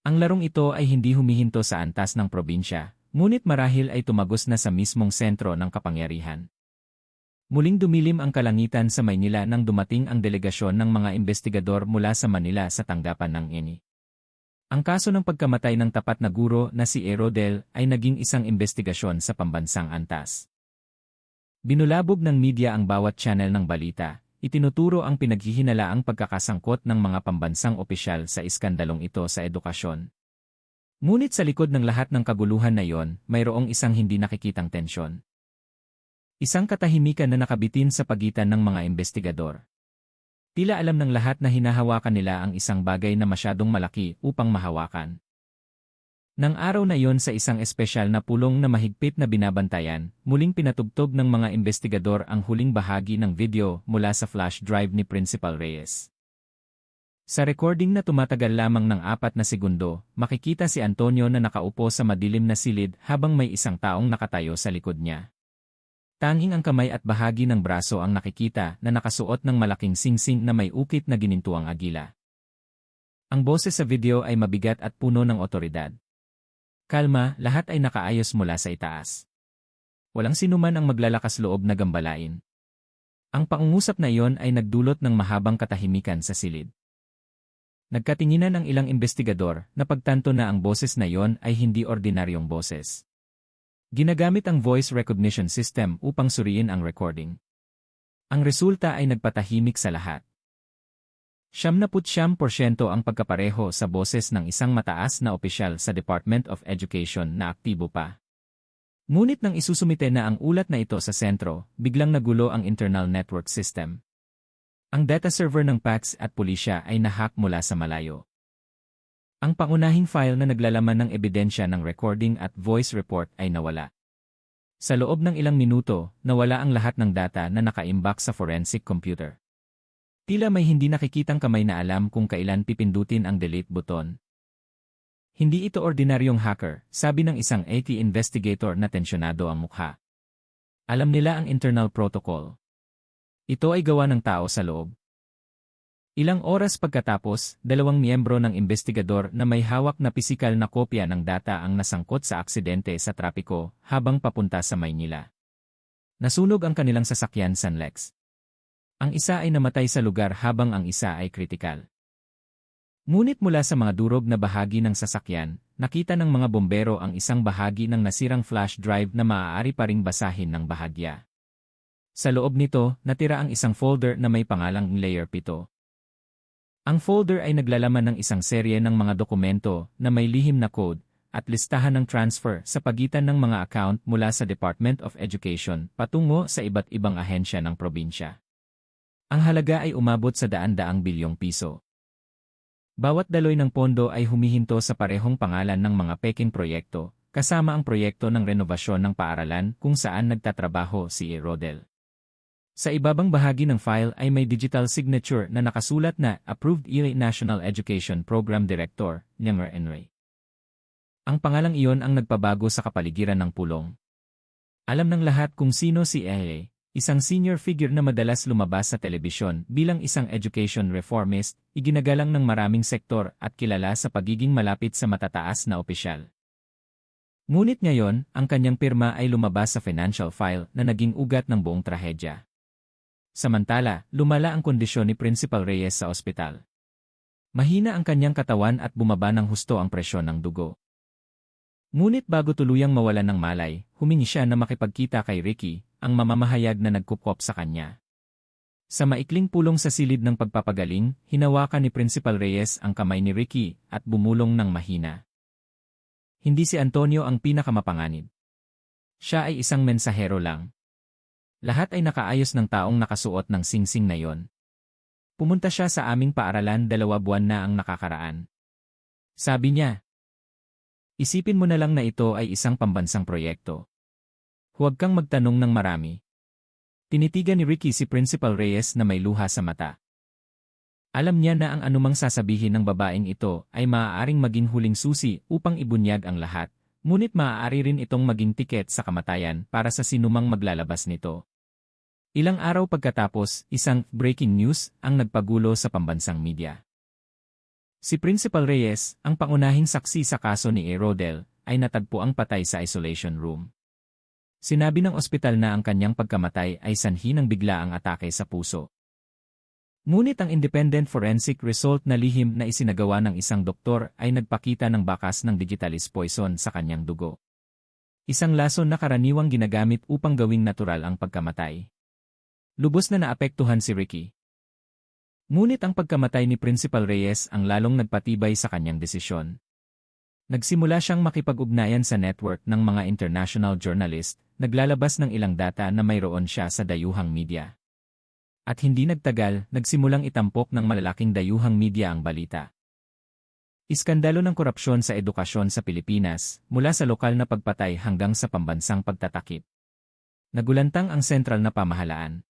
Ang larong ito ay hindi humihinto sa antas ng probinsya, ngunit marahil ay tumagos na sa mismong sentro ng kapangyarihan. Muling dumilim ang kalangitan sa Maynila nang dumating ang delegasyon ng mga investigador mula sa Manila sa tanggapan ng ENI. Ang kaso ng pagkamatay ng tapat na guro na si Rodel ay naging isang investigasyon sa pambansang antas. Binulabog ng media ang bawat channel ng balita, itinuturo ang pinaghihinalaang pagkakasangkot ng mga pambansang opisyal sa iskandalong ito sa edukasyon. Ngunit sa likod ng lahat ng kaguluhan na yon, mayroong isang hindi nakikitang tensyon. Isang katahimikan na nakabitin sa pagitan ng mga investigador. Tila alam ng lahat na hinahawakan nila ang isang bagay na masyadong malaki upang mahawakan. Nang araw na yon sa isang espesyal na pulong na mahigpit na binabantayan, muling pinatugtog ng mga investigador ang huling bahagi ng video mula sa flash drive ni Principal Reyes. Sa recording na tumatagal lamang ng 4 na segundo, makikita si Antonio na nakaupo sa madilim na silid habang may isang taong nakatayo sa likod niya. Tanging ang kamay at bahagi ng braso ang nakikita na nakasuot ng malaking singsing na may ukit na ginintuang agila. Ang boses sa video ay mabigat at puno ng otoridad. Kalma, lahat ay nakaayos mula sa itaas. Walang sinuman ang maglalakas loob na gambalain. Ang pangungusap na iyon ay nagdulot ng mahabang katahimikan sa silid. Nagkatinginan ang ilang investigador na pagtanto na ang boses na iyon ay hindi ordinaryong boses. Ginagamit ang voice recognition system upang suriin ang recording. Ang resulta ay nagpatahimik sa lahat. 79% ang pagkapareho sa boses ng isang mataas na opisyal sa Department of Education na aktibo pa. Ngunit nang isusumite na ang ulat na ito sa sentro, biglang nagulo ang internal network system. Ang data server ng PACS at pulisya ay nahack mula sa malayo. Ang pangunahing file na naglalaman ng ebidensya ng recording at voice report ay nawala. Sa loob ng ilang minuto, nawala ang lahat ng data na nakaimbak sa forensic computer. Tila may hindi nakikitang kamay na alam kung kailan pipindutin ang delete button. Hindi ito ordinaryong hacker, sabi ng isang IT investigator na tensyonado ang mukha. Alam nila ang internal protocol. Ito ay gawa ng tao sa loob. Ilang oras pagkatapos, 2 miyembro ng investigador na may hawak na pisikal na kopya ng data ang nasangkot sa aksidente sa trapiko habang papunta sa Maynila. Nasunog ang kanilang sasakyan Sanlex. Ang isa ay namatay sa lugar habang ang isa ay kritikal. Ngunit mula sa mga durog na bahagi ng sasakyan, nakita ng mga bombero ang isang bahagi ng nasirang flash drive na maaari pa ring basahin ng bahagya. Sa loob nito, natira ang isang folder na may pangalang Layer 7. Ang folder ay naglalaman ng isang serye ng mga dokumento na may lihim na code at listahan ng transfer sa pagitan ng mga account mula sa Department of Education patungo sa iba't ibang ahensya ng probinsya. Ang halaga ay umabot sa daan-daang bilyong piso. Bawat daloy ng pondo ay humihinto sa parehong pangalan ng mga peking proyekto, kasama ang proyekto ng renovasyon ng paaralan kung saan nagtatrabaho si Rodel. Sa ibabang bahagi ng file ay may digital signature na nakasulat na Approved EA National Education Program Director, Nyangre Enray. Ang pangalang iyon ang nagpabago sa kapaligiran ng pulong. Alam ng lahat kung sino si EA, Isang senior figure na madalas lumabas sa telebisyon bilang isang education reformist, iginagalang ng maraming sektor at kilala sa pagiging malapit sa matataas na opisyal. Ngunit ngayon, ang kanyang pirma ay lumabas sa financial file na naging ugat ng buong trahedya. Samantala, lumala ang kondisyon ni Principal Reyes sa ospital. Mahina ang kanyang katawan at bumaba ng husto ang presyon ng dugo. Ngunit bago tuluyang mawalan ng malay, humingi siya na makipagkita kay Ricky, ang mamamahayag na nagkukop sa kanya. Sa maikling pulong sa silid ng pagpapagaling, hinawakan ni Principal Reyes ang kamay ni Ricky at bumulong ng mahina. Hindi si Antonio ang pinakamapanganib. Siya ay isang mensahero lang. Lahat ay nakaayos ng taong nakasuot ng singsing na yon. Pumunta siya sa aming paaralan 2 buwan na ang nakakaraan. Sabi niya, isipin mo na lang na ito ay isang pambansang proyekto. Huwag kang magtanong ng marami. Tinitigan ni Ricky si Principal Reyes na may luha sa mata. Alam niya na ang anumang sasabihin ng babaeng ito ay maaaring maging huling susi upang ibunyag ang lahat, ngunit maaari rin itong maging tiket sa kamatayan para sa sinumang maglalabas nito. Ilang araw pagkatapos, isang breaking news ang nagpagulo sa pambansang media. Si Principal Reyes, ang pangunahing saksi sa kaso ni Rodel, ay natagpuang patay sa isolation room. Sinabi ng ospital na ang kanyang pagkamatay ay sanhi ng biglaang atake sa puso. Ngunit ang independent forensic result na lihim na isinagawa ng isang doktor ay nagpakita ng bakas ng digitalis poison sa kanyang dugo. Isang lason na karaniwang ginagamit upang gawing natural ang pagkamatay. Lubos na naapektuhan si Ricky. Ngunit ang pagkamatay ni Principal Reyes ang lalong nagpatibay sa kanyang desisyon. Nagsimula siyang makipag-ugnayan sa network ng mga international journalist, naglalabas ng ilang data na mayroon siya sa dayuhang media. At hindi nagtagal, nagsimulang itampok ng malalaking dayuhang media ang balita. Iskandalo ng korupsyon sa edukasyon sa Pilipinas, mula sa lokal na pagpatay hanggang sa pambansang pagtatakip. Nagulantang ang sentral na pamahalaan.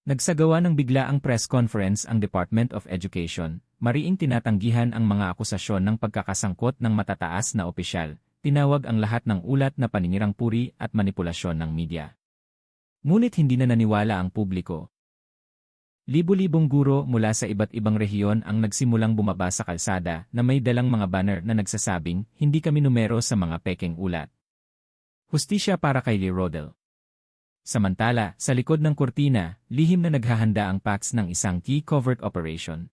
Nagsagawa ng biglaang press conference ang Department of Education, mariing tinatanggihan ang mga akusasyon ng pagkakasangkot ng matataas na opisyal, tinawag ang lahat ng ulat na paninirang puri at manipulasyon ng media. Ngunit hindi na naniwala ang publiko. Libo-libong guro mula sa iba't ibang rehiyon ang nagsimulang bumaba sa kalsada na may dalang mga banner na nagsasabing, hindi kami numero sa mga pekeng ulat. Hustisya para kay Rodel. Samantala, sa likod ng kurtina, lihim na naghahanda ang PACS ng isang key covert operation.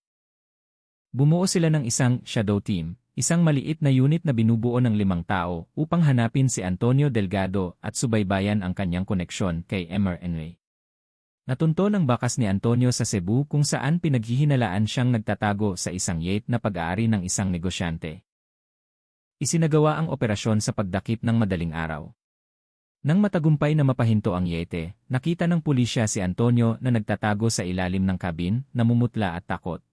Bumuo sila ng isang shadow team, isang maliit na unit na binubuo ng 5 tao upang hanapin si Antonio Delgado at subaybayan ang kanyang koneksyon kay mRNA. Natunto ng bakas ni Antonio sa Cebu kung saan pinaghihinalaan siyang nagtatago sa isang yacht na pag-aari ng isang negosyante. Isinagawa ang operasyon sa pagdakip ng madaling araw. Nang matagumpay na mapahinto ang yete, nakita ng pulisya si Antonio na nagtatago sa ilalim ng kabin, namumutla at takot.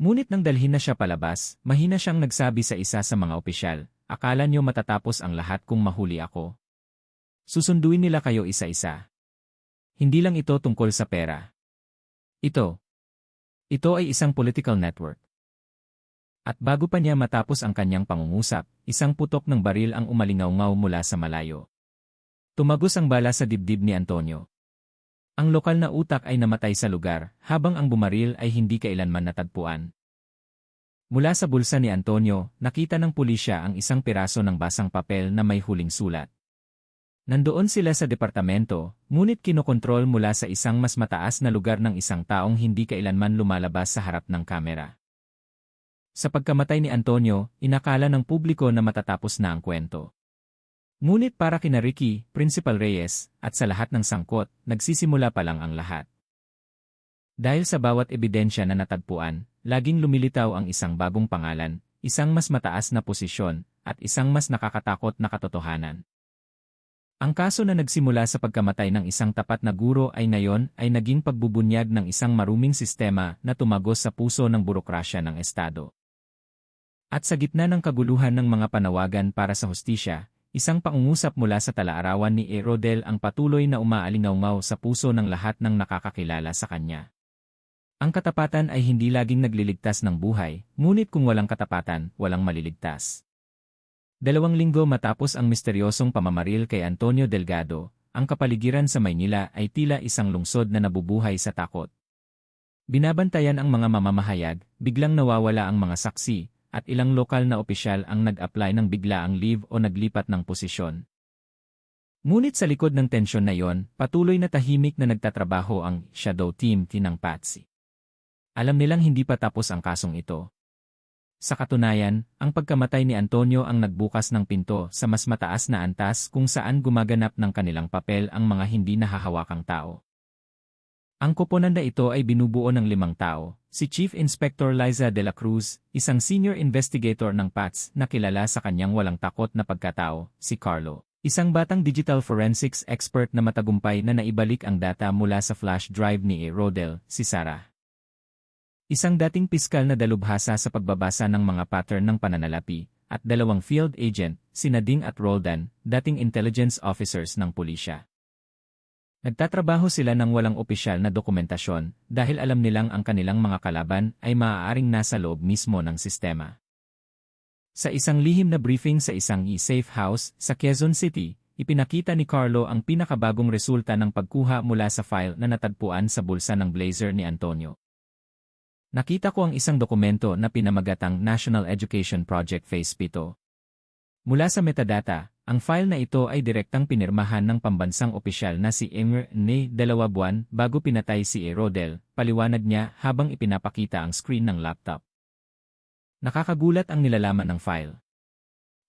Ngunit nang dalhin na siya palabas, mahina siyang nagsabi sa isa sa mga opisyal, akala niyo matatapos ang lahat kung mahuli ako. Susunduin nila kayo isa-isa. Hindi lang ito tungkol sa pera. Ito ay isang political network. At bago pa niya matapos ang kanyang pangungusap, isang putok ng baril ang umalingaw-ngaw mula sa malayo. Tumagos ang bala sa dibdib ni Antonio. Ang lokal na utak ay namatay sa lugar, habang ang bumaril ay hindi kailanman natagpuan. Mula sa bulsa ni Antonio, nakita ng pulisya ang isang piraso ng basang papel na may huling sulat. Nandoon sila sa departamento, ngunit kinokontrol mula sa isang mas mataas na lugar ng isang taong hindi kailanman lumalabas sa harap ng kamera. Sa pagkamatay ni Antonio, inakala ng publiko na matatapos na ang kwento. Ngunit para kina Ricky, Principal Reyes, at sa lahat ng sangkot, nagsisimula pa lang ang lahat. Dahil sa bawat ebidensya na natagpuan, laging lumilitaw ang isang bagong pangalan, isang mas mataas na posisyon, at isang mas nakakatakot na katotohanan. Ang kaso na nagsimula sa pagkamatay ng isang tapat na guro ay ngayon ay naging pagbubunyag ng isang maruming sistema na tumagos sa puso ng burokrasya ng Estado. At sa gitna ng kaguluhan ng mga panawagan para sa hustisya, isang pangungusap mula sa talaarawan ni Rodel ang patuloy na umaalingaw-ngaw sa puso ng lahat ng nakakakilala sa kanya. Ang katapatan ay hindi laging nagliligtas ng buhay, ngunit kung walang katapatan, walang maliligtas. 2 linggo matapos ang misteryosong pamamaril kay Antonio Delgado, ang kapaligiran sa Maynila ay tila isang lungsod na nabubuhay sa takot. Binabantayan ang mga mamamahayag, biglang nawawala ang mga saksi, at ilang lokal na opisyal ang nag-apply ng biglaang leave o naglipat ng posisyon. Ngunit sa likod ng tensyon na iyon, patuloy na tahimik na nagtatrabaho ang shadow team ng Patsy. Alam nilang hindi pa tapos ang kasong ito. Sa katunayan, ang pagkamatay ni Antonio ang nagbukas ng pinto sa mas mataas na antas kung saan gumaganap ng kanilang papel ang mga hindi nahahawakang tao. Ang koponan na ito ay binubuo ng 5 tao, si Chief Inspector Liza de la Cruz, isang senior investigator ng PATS na kilala sa kanyang walang takot na pagkatao, si Carlo, isang batang digital forensics expert na matagumpay na naibalik ang data mula sa flash drive ni Rodel, si Sarah. Isang dating piskal na dalubhasa sa pagbabasa ng mga pattern ng pananalapi, at 2 field agent, si Nadine at Roldan, dating intelligence officers ng pulisya. Nagtatrabaho sila ng walang opisyal na dokumentasyon dahil alam nilang ang kanilang mga kalaban ay maaaring nasa loob mismo ng sistema. Sa isang lihim na briefing sa isang e-safe house sa Quezon City, ipinakita ni Carlo ang pinakabagong resulta ng pagkuha mula sa file na natagpuan sa bulsa ng blazer ni Antonio. Nakita ko ang isang dokumento na pinamagatang National Education Project Phase 7. Mula sa metadata, ang file na ito ay direktang pinirmahan ng pambansang opisyal na si Emir ni 2 buwan bago pinatay si Rodel, paliwanag niya habang ipinapakita ang screen ng laptop. Nakakagulat ang nilalaman ng file.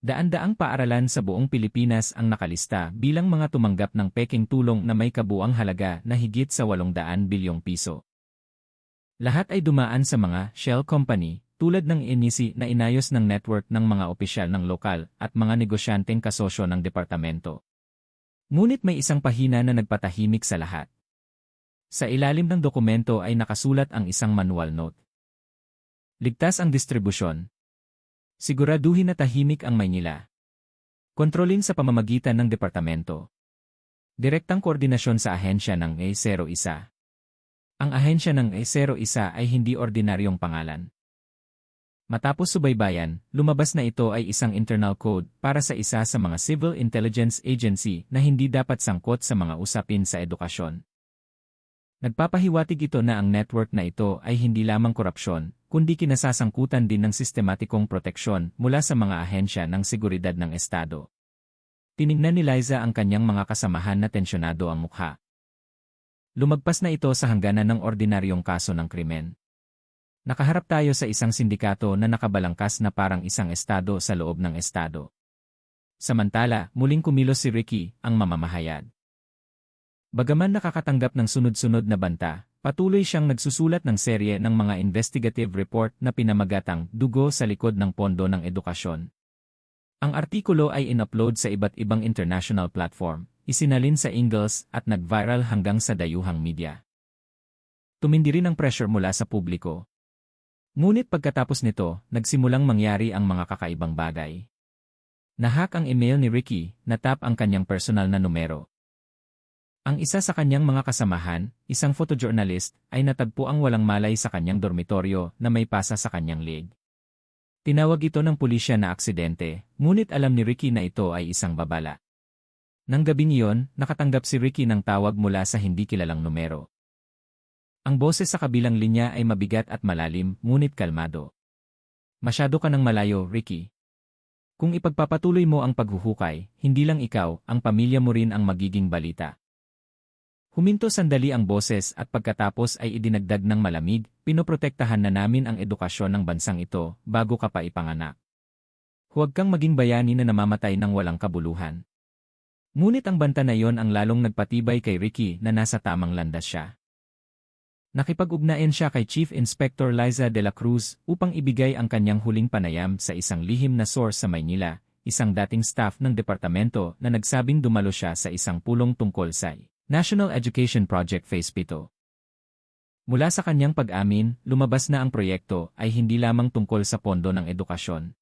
Daan-daang paaralan sa buong Pilipinas ang nakalista bilang mga tumanggap ng peking tulong na may kabuuang halaga na higit sa 800 bilyong piso. Lahat ay dumaan sa mga shell company, tulad ng INISI na inayos ng network ng mga opisyal ng lokal at mga negosyanteng kasosyo ng departamento. Ngunit may isang pahina na nagpatahimik sa lahat. Sa ilalim ng dokumento ay nakasulat ang isang manual note. Ligtas ang distribusyon. Siguraduhin na tahimik ang Maynila. Kontrolin sa pamamagitan ng departamento. Direktang koordinasyon sa ahensya ng A01. Ang ahensya ng A01 ay hindi ordinaryong pangalan. Matapos subaybayan, lumabas na ito ay isang internal code para sa isa sa mga civil intelligence agency na hindi dapat sangkot sa mga usapin sa edukasyon. Nagpapahiwatig ito na ang network na ito ay hindi lamang korupsyon, kundi kinasasangkutan din ng sistematikong proteksyon mula sa mga ahensya ng seguridad ng Estado. Tinignan ni Liza ang kanyang mga kasamahan na tensyonado ang mukha. Lumagpas na ito sa hangganan ng ordinaryong kaso ng krimen. Nakaharap tayo sa isang sindikato na nakabalangkas na parang isang estado sa loob ng estado. Samantala, muling kumilos si Ricky, ang mamamahayag. Bagaman nakakatanggap ng sunod-sunod na banta, patuloy siyang nagsusulat ng serye ng mga investigative report na pinamagatang Dugo sa likod ng pondo ng edukasyon. Ang artikulo ay in-upload sa iba't ibang international platform, isinalin sa Ingles at nag-viral hanggang sa dayuhang media. Tumindi rin ang pressure mula sa publiko. Ngunit pagkatapos nito, nagsimulang mangyari ang mga kakaibang bagay. Nahack ang email ni Ricky, natap ang kanyang personal na numero. Ang isa sa kanyang mga kasamahan, isang photojournalist, ay natagpo ang walang malay sa kanyang dormitoryo na may pasa sa kanyang leg. Tinawag ito ng pulisya na aksidente, ngunit alam ni Ricky na ito ay isang babala. Nang gabing iyon, nakatanggap si Ricky ng tawag mula sa hindi kilalang numero. Ang boses sa kabilang linya ay mabigat at malalim, ngunit kalmado. Masyado ka nang malayo, Ricky. Kung ipagpapatuloy mo ang paghuhukay, hindi lang ikaw, ang pamilya mo rin ang magiging balita. Huminto sandali ang boses at pagkatapos ay idinagdag ng malamig, pinoprotektahan na namin ang edukasyon ng bansang ito bago ka pa ipanganak. Huwag kang maging bayani na namamatay ng walang kabuluhan. Ngunit ang banta na iyon ang lalong nagpatibay kay Ricky na nasa tamang landas siya. Nakipag-ugnayan siya kay Chief Inspector Liza de la Cruz upang ibigay ang kanyang huling panayam sa isang lihim na source sa Maynila, isang dating staff ng departamento na nagsabing dumalo siya sa isang pulong tungkol sa National Education Project Phase 7. Mula sa kanyang pag-amin, lumabas na ang proyekto ay hindi lamang tungkol sa pondo ng edukasyon.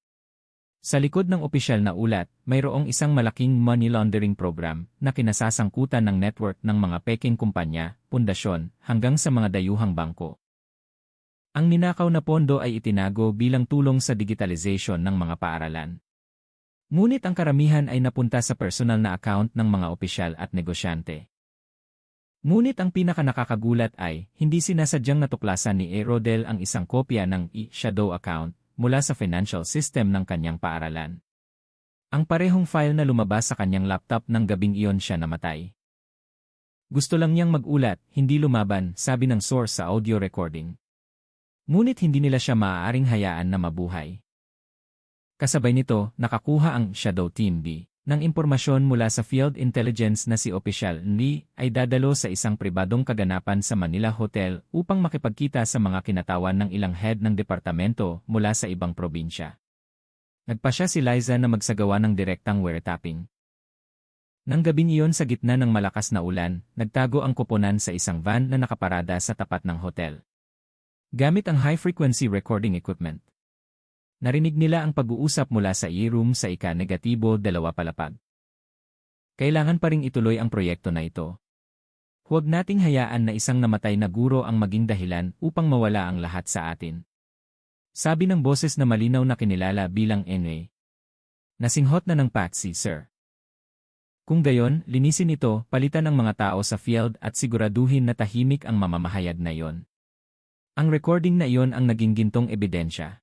Sa likod ng opisyal na ulat, mayroong isang malaking money laundering program na kinasasangkutan ng network ng mga peking kumpanya, pundasyon, hanggang sa mga dayuhang bangko. Ang ninakaw na pondo ay itinago bilang tulong sa digitalization ng mga paaralan. Ngunit ang karamihan ay napunta sa personal na account ng mga opisyal at negosyante. Ngunit ang pinakanakakagulat ay, hindi sinasadyang natuklasan ni A. Rodel ang isang kopya ng e-shadow account mula sa financial system ng kanyang paaralan. Ang parehong file na lumabas sa kanyang laptop ng gabing iyon siya namatay. Gusto lang niyang magulat, hindi lumaban, sabi ng source sa audio recording. Ngunit hindi nila siya maaaring hayaan na mabuhay. Kasabay nito, nakakuha ang Shadow Team B ng impormasyon mula sa field intelligence na si Opisyal Lee ay dadalo sa isang pribadong kaganapan sa Manila Hotel upang makipagkita sa mga kinatawan ng ilang head ng departamento mula sa ibang probinsya. Nagpasya si Liza na magsagawa ng direktang wiretapping. Nang gabing iyon sa gitna ng malakas na ulan, nagtago ang koponan sa isang van na nakaparada sa tapat ng hotel. Gamit ang high-frequency recording equipment. Narinig nila ang pag-uusap mula sa e-room sa ika-2 palapag. Kailangan pa ring ituloy ang proyekto na ito. Huwag nating hayaan na isang namatay na guro ang maging dahilan upang mawala ang lahat sa atin. Sabi ng boses na malinaw na kinilala bilang NA. Nasinghot na ng Patsy, sir. Kung gayon, linisin ito, palitan ang mga tao sa field at siguraduhin na tahimik ang mamamahayag na iyon. Ang recording na iyon ang naging gintong ebidensya.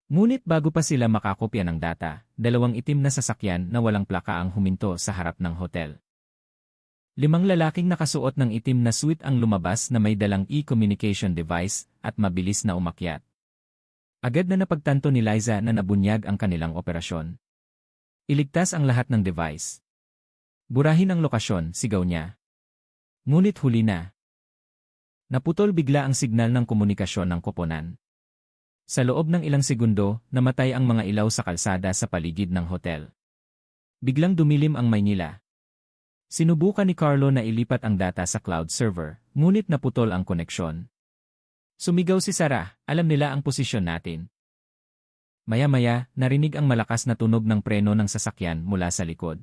Ngunit bago pa sila makakopya ng data, 2 itim na sasakyan na walang plaka ang huminto sa harap ng hotel. 5 lalaking nakasuot ng itim na suit ang lumabas na may dalang e-communication device at mabilis na umakyat. Agad na napagtanto ni Liza na nabunyag ang kanilang operasyon. Iligtas ang lahat ng device. Burahin ang lokasyon, sigaw niya. Ngunit huli na. Naputol bigla ang signal ng komunikasyon ng koponan. Sa loob ng ilang segundo, namatay ang mga ilaw sa kalsada sa paligid ng hotel. Biglang dumilim ang Maynila. Sinubukan ni Carlo na ilipat ang data sa cloud server, ngunit naputol ang koneksyon. Sumigaw si Sarah, alam nila ang posisyon natin. Maya-maya, narinig ang malakas na tunog ng preno ng sasakyan mula sa likod.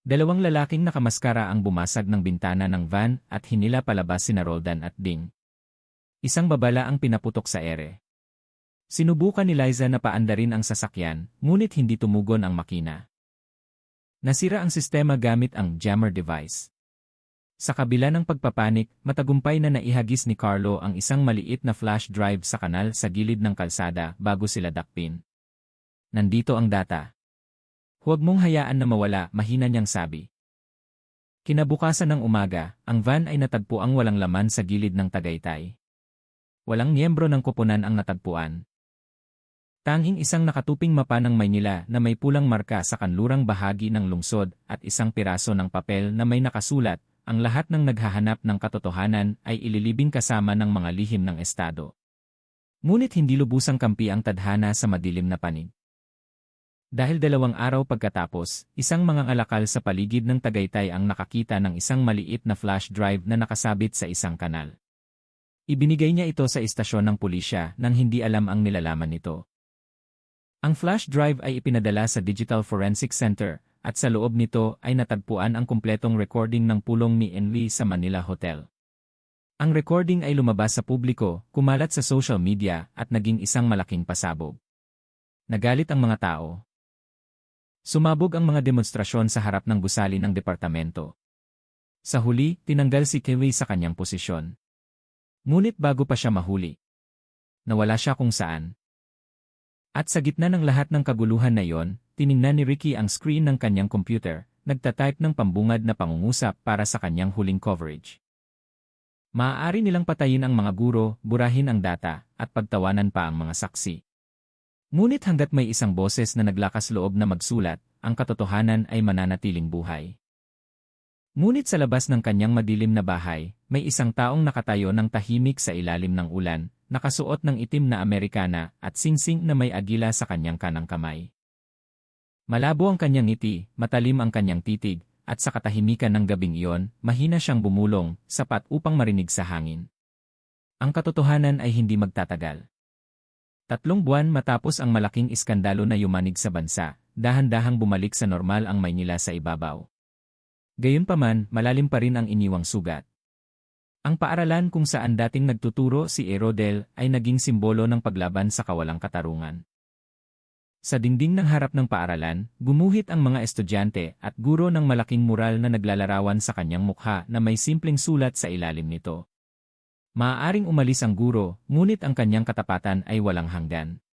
2 lalaking nakamaskara ang bumasag ng bintana ng van at hinila palabas sina Roldan at Ding. Isang babala ang pinaputok sa ere. Sinubukan ni Liza na paandarin ang sasakyan, ngunit hindi tumugon ang makina. Nasira ang sistema gamit ang jammer device. Sa kabila ng pagpapanik, matagumpay na naihagis ni Carlo ang isang maliit na flash drive sa kanal sa gilid ng kalsada bago sila dakpin. Nandito ang data. Huwag mong hayaan na mawala, mahina niyang sabi. Kinabukasan ng umaga, ang van ay natagpuang walang laman sa gilid ng Tagaytay. Walang miyembro ng koponan ang natagpuan. Tanging isang nakatuping mapa ng Maynila na may pulang marka sa kanlurang bahagi ng lungsod at isang piraso ng papel na may nakasulat, ang lahat ng naghahanap ng katotohanan ay ililibing kasama ng mga lihim ng Estado. Ngunit hindi lubusang kampi ang tadhana sa madilim na panig. Dahil 2 araw pagkatapos, isang mangangalakal sa paligid ng Tagaytay ang nakakita ng isang maliit na flash drive na nakasabit sa isang kanal. Ibinigay niya ito sa istasyon ng pulisya nang hindi alam ang nilalaman nito. Ang flash drive ay ipinadala sa Digital Forensic Center at sa loob nito ay natagpuan ang kumpletong recording ng pulong ni Enli sa Manila Hotel. Ang recording ay lumabas sa publiko, kumalat sa social media at naging isang malaking pasabog. Nagalit ang mga tao. Sumabog ang mga demonstrasyon sa harap ng gusali ng departamento. Sa huli, tinanggal si Kelly sa kanyang posisyon. Ngunit bago pa siya mahuli, nawala siya kung saan. At sa gitna ng lahat ng kaguluhan na iyon, tiningnan ni Ricky ang screen ng kanyang computer, nagtatype ng pambungad na pangungusap para sa kanyang huling coverage. Maaari nilang patayin ang mga guro, burahin ang data, at pagtawanan pa ang mga saksi. Ngunit hanggat may isang boses na naglakas loob na magsulat, ang katotohanan ay mananatiling buhay. Ngunit sa labas ng kanyang madilim na bahay, may isang taong nakatayo ng tahimik sa ilalim ng ulan, nakasuot ng itim na Amerikana at singsing na may agila sa kanyang kanang kamay. Malabo ang kanyang ngiti, matalim ang kanyang titig, at sa katahimikan ng gabing iyon, mahina siyang bumulong, sapat upang marinig sa hangin. Ang katotohanan ay hindi magtatagal. 3 buwan matapos ang malaking iskandalo na yumanig sa bansa, dahan-dahang bumalik sa normal ang Maynila sa ibabaw. Gayunpaman, malalim pa rin ang iniwang sugat. Ang paaralan kung saan dating nagtuturo si Rodel ay naging simbolo ng paglaban sa kawalang katarungan. Sa dingding ng harap ng paaralan, gumuhit ang mga estudyante at guro ng malaking mural na naglalarawan sa kanyang mukha na may simpleng sulat sa ilalim nito. Maaaring umalis ang guro, ngunit ang kanyang katapatan ay walang hanggan.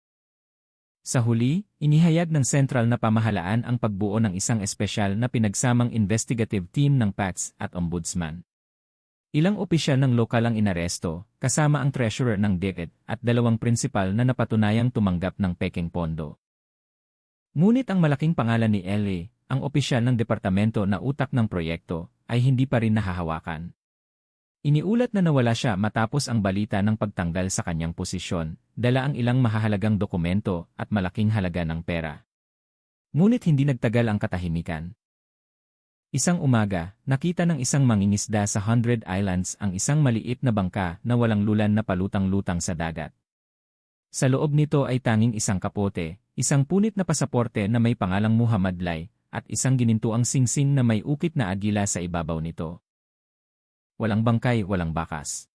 Sa huli, inihayag ng sentral na pamahalaan ang pagbuo ng isang espesyal na pinagsamang investigative team ng PATS at Ombudsman. Ilang opisyal ng lokal ang inaresto, kasama ang treasurer ng DepEd at 2 prinsipal na napatunayang tumanggap ng pekeng pondo. Ngunit ang malaking pangalan ni LA, ang opisyal ng departamento na utak ng proyekto, ay hindi pa rin nahahawakan. Iniulat na nawala siya matapos ang balita ng pagtanggal sa kanyang posisyon, dala ang ilang mahahalagang dokumento at malaking halaga ng pera. Ngunit hindi nagtagal ang katahimikan. Isang umaga, nakita ng isang mangingisda sa 100 Islands ang isang maliit na bangka na walang lulan na palutang-lutang sa dagat. Sa loob nito ay tanging isang kapote, isang punit na pasaporte na may pangalang Muhammad Lai, at isang ginintuang singsing na may ukit na agila sa ibabaw nito. Walang bangkay, walang bakas.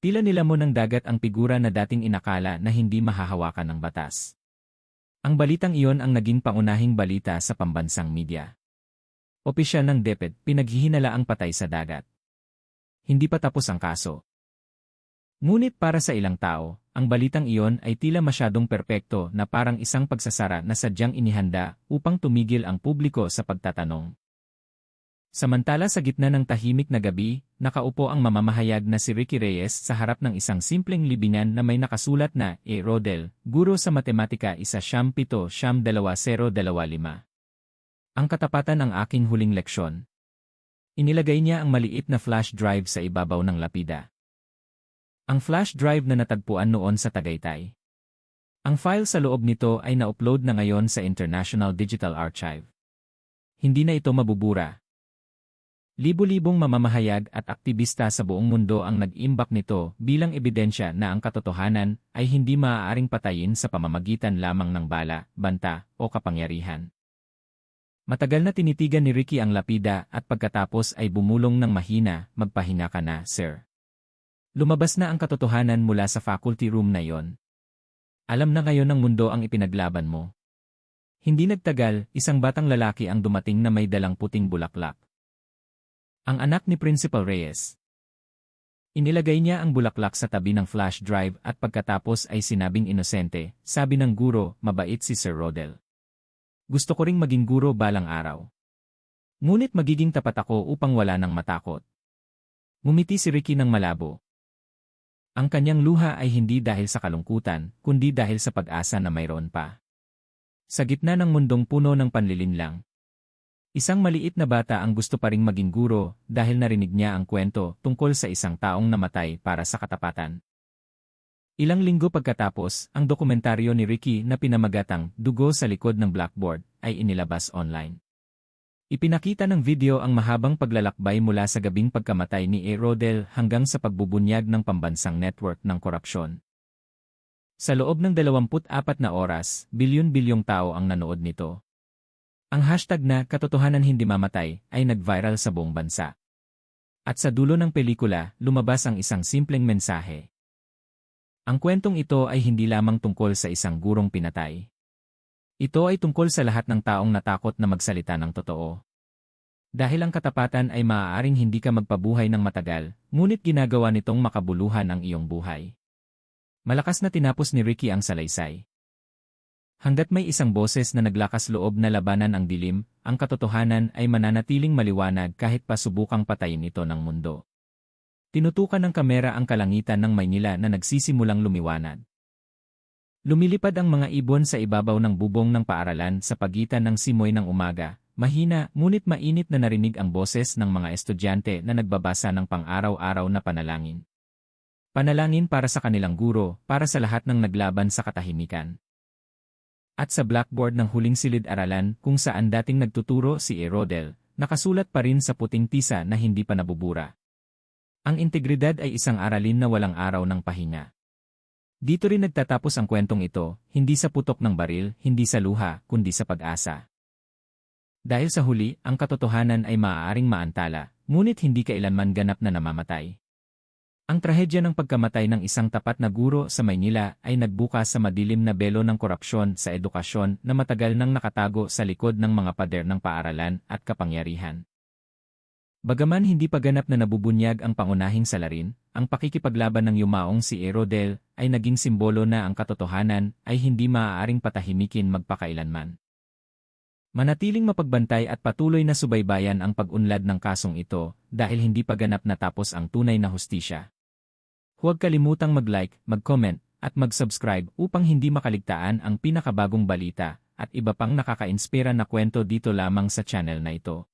Tila nilamon ng dagat ang figura na dating inakala na hindi mahahawakan ng batas. Ang balitang iyon ang naging pangunahing balita sa pambansang media. Opisyal ng DepEd, pinaghihinala ang patay sa dagat. Hindi pa tapos ang kaso. Ngunit para sa ilang tao, ang balitang iyon ay tila masyadong perpekto na parang isang pagsasara na sadyang inihanda upang tumigil ang publiko sa pagtatanong. Samantala sa gitna ng tahimik na gabi, nakaupo ang mamamahayag na si Ricky Reyes sa harap ng isang simpleng libingan na may nakasulat na E. Rodel, Guro sa Matematika 1-7-2025. Ang katapatan ang aking huling leksyon. Inilagay niya ang maliit na flash drive sa ibabaw ng lapida. Ang flash drive na natagpuan noon sa Tagaytay. Ang file sa loob nito ay na-upload na ngayon sa International Digital Archive. Hindi na ito mabubura. Libo-libong mamamahayag at aktivista sa buong mundo ang nag-imbak nito bilang ebidensya na ang katotohanan ay hindi maaaring patayin sa pamamagitan lamang ng bala, banta, o kapangyarihan. Matagal na tinitigan ni Ricky ang lapida at pagkatapos ay bumulong ng mahina, "Magpahinga ka na, sir." Lumabas na ang katotohanan mula sa faculty room na yon. Alam na ngayon ng mundo ang ipinaglaban mo. Hindi nagtagal, isang batang lalaki ang dumating na may dalang puting bulaklak. Ang anak ni Principal Reyes. Inilagay niya ang bulaklak sa tabi ng flash drive at pagkatapos ay sinabing inosente, sabi ng guro, "Mabait si Sir Rodel. Gusto ko ring maging guro balang araw. Ngunit magiging tapat ako upang wala nang matakot." Ngumiti si Ricky ng malabo. Ang kanyang luha ay hindi dahil sa kalungkutan, kundi dahil sa pag-asa na mayroon pa. Sa gitna ng mundong puno ng panlilinlang, isang maliit na bata ang gusto pa ring maging guro dahil narinig niya ang kwento tungkol sa isang taong namatay para sa katapatan. Ilang linggo pagkatapos, ang dokumentaryo ni Ricky na pinamagatang "Dugo sa Likod ng Blackboard" ay inilabas online. Ipinakita ng video ang mahabang paglalakbay mula sa gabing pagkamatay ni E. Rodel hanggang sa pagbubunyag ng pambansang network ng korupsyon. Sa loob ng 24 na oras, bilyon-bilyong tao ang nanood nito. Ang hashtag na "Katotohanan hindi mamatay" ay nag-viral sa buong bansa. At sa dulo ng pelikula, lumabas ang isang simpleng mensahe. Ang kwentong ito ay hindi lamang tungkol sa isang gurong pinatay. Ito ay tungkol sa lahat ng taong natakot na magsalita ng totoo. Dahil ang katapatan ay maaaring hindi ka magpabuhay ng matagal, ngunit ginagawa nitong makabuluhan ang iyong buhay. Malakas na tinapos ni Ricky ang salaysay. Hanggat may isang boses na naglakas loob na labanan ang dilim, ang katotohanan ay mananatiling maliwanag kahit pa subukang patayin ito ng mundo. Tinutukan ng kamera ang kalangitan ng Maynila na nagsisimulang lumiwanag. Lumilipad ang mga ibon sa ibabaw ng bubong ng paaralan sa pagitan ng simoy ng umaga, mahina ngunit mainit na narinig ang boses ng mga estudyante na nagbabasa ng pang-araw-araw na panalangin. Panalangin para sa kanilang guro, para sa lahat ng naglaban sa katahimikan. At sa blackboard ng huling silid-aralan kung saan dating nagtuturo si E. Rodel, nakasulat pa rin sa puting tisa na hindi pa nabubura. Ang integridad ay isang aralin na walang araw ng pahinga. Dito rin nagtatapos ang kwentong ito, hindi sa putok ng baril, hindi sa luha, kundi sa pag-asa. Dahil sa huli, ang katotohanan ay maaaring maantala, ngunit hindi kailanman ganap na namamatay. Ang trahedya ng pagkamatay ng isang tapat na guro sa Maynila ay nagbukas sa madilim na belo ng korupsyon sa edukasyon na matagal nang nakatago sa likod ng mga pader ng paaralan at kapangyarihan. Bagaman hindi pa ganap na nabubunyag ang pangunahing salarin, ang pakikipaglaban ng yumaong si Rodel ay naging simbolo na ang katotohanan ay hindi maaaring patahimikin magpakailanman. Manatiling mapagbantay at patuloy na subaybayan ang pag-unlad ng kasong ito dahil hindi pa ganap natapos ang tunay na hustisya. Huwag kalimutang mag-like, mag-comment, at mag-subscribe upang hindi makaligtaan ang pinakabagong balita at iba pang nakaka-inspira na kwento dito lamang sa channel na ito.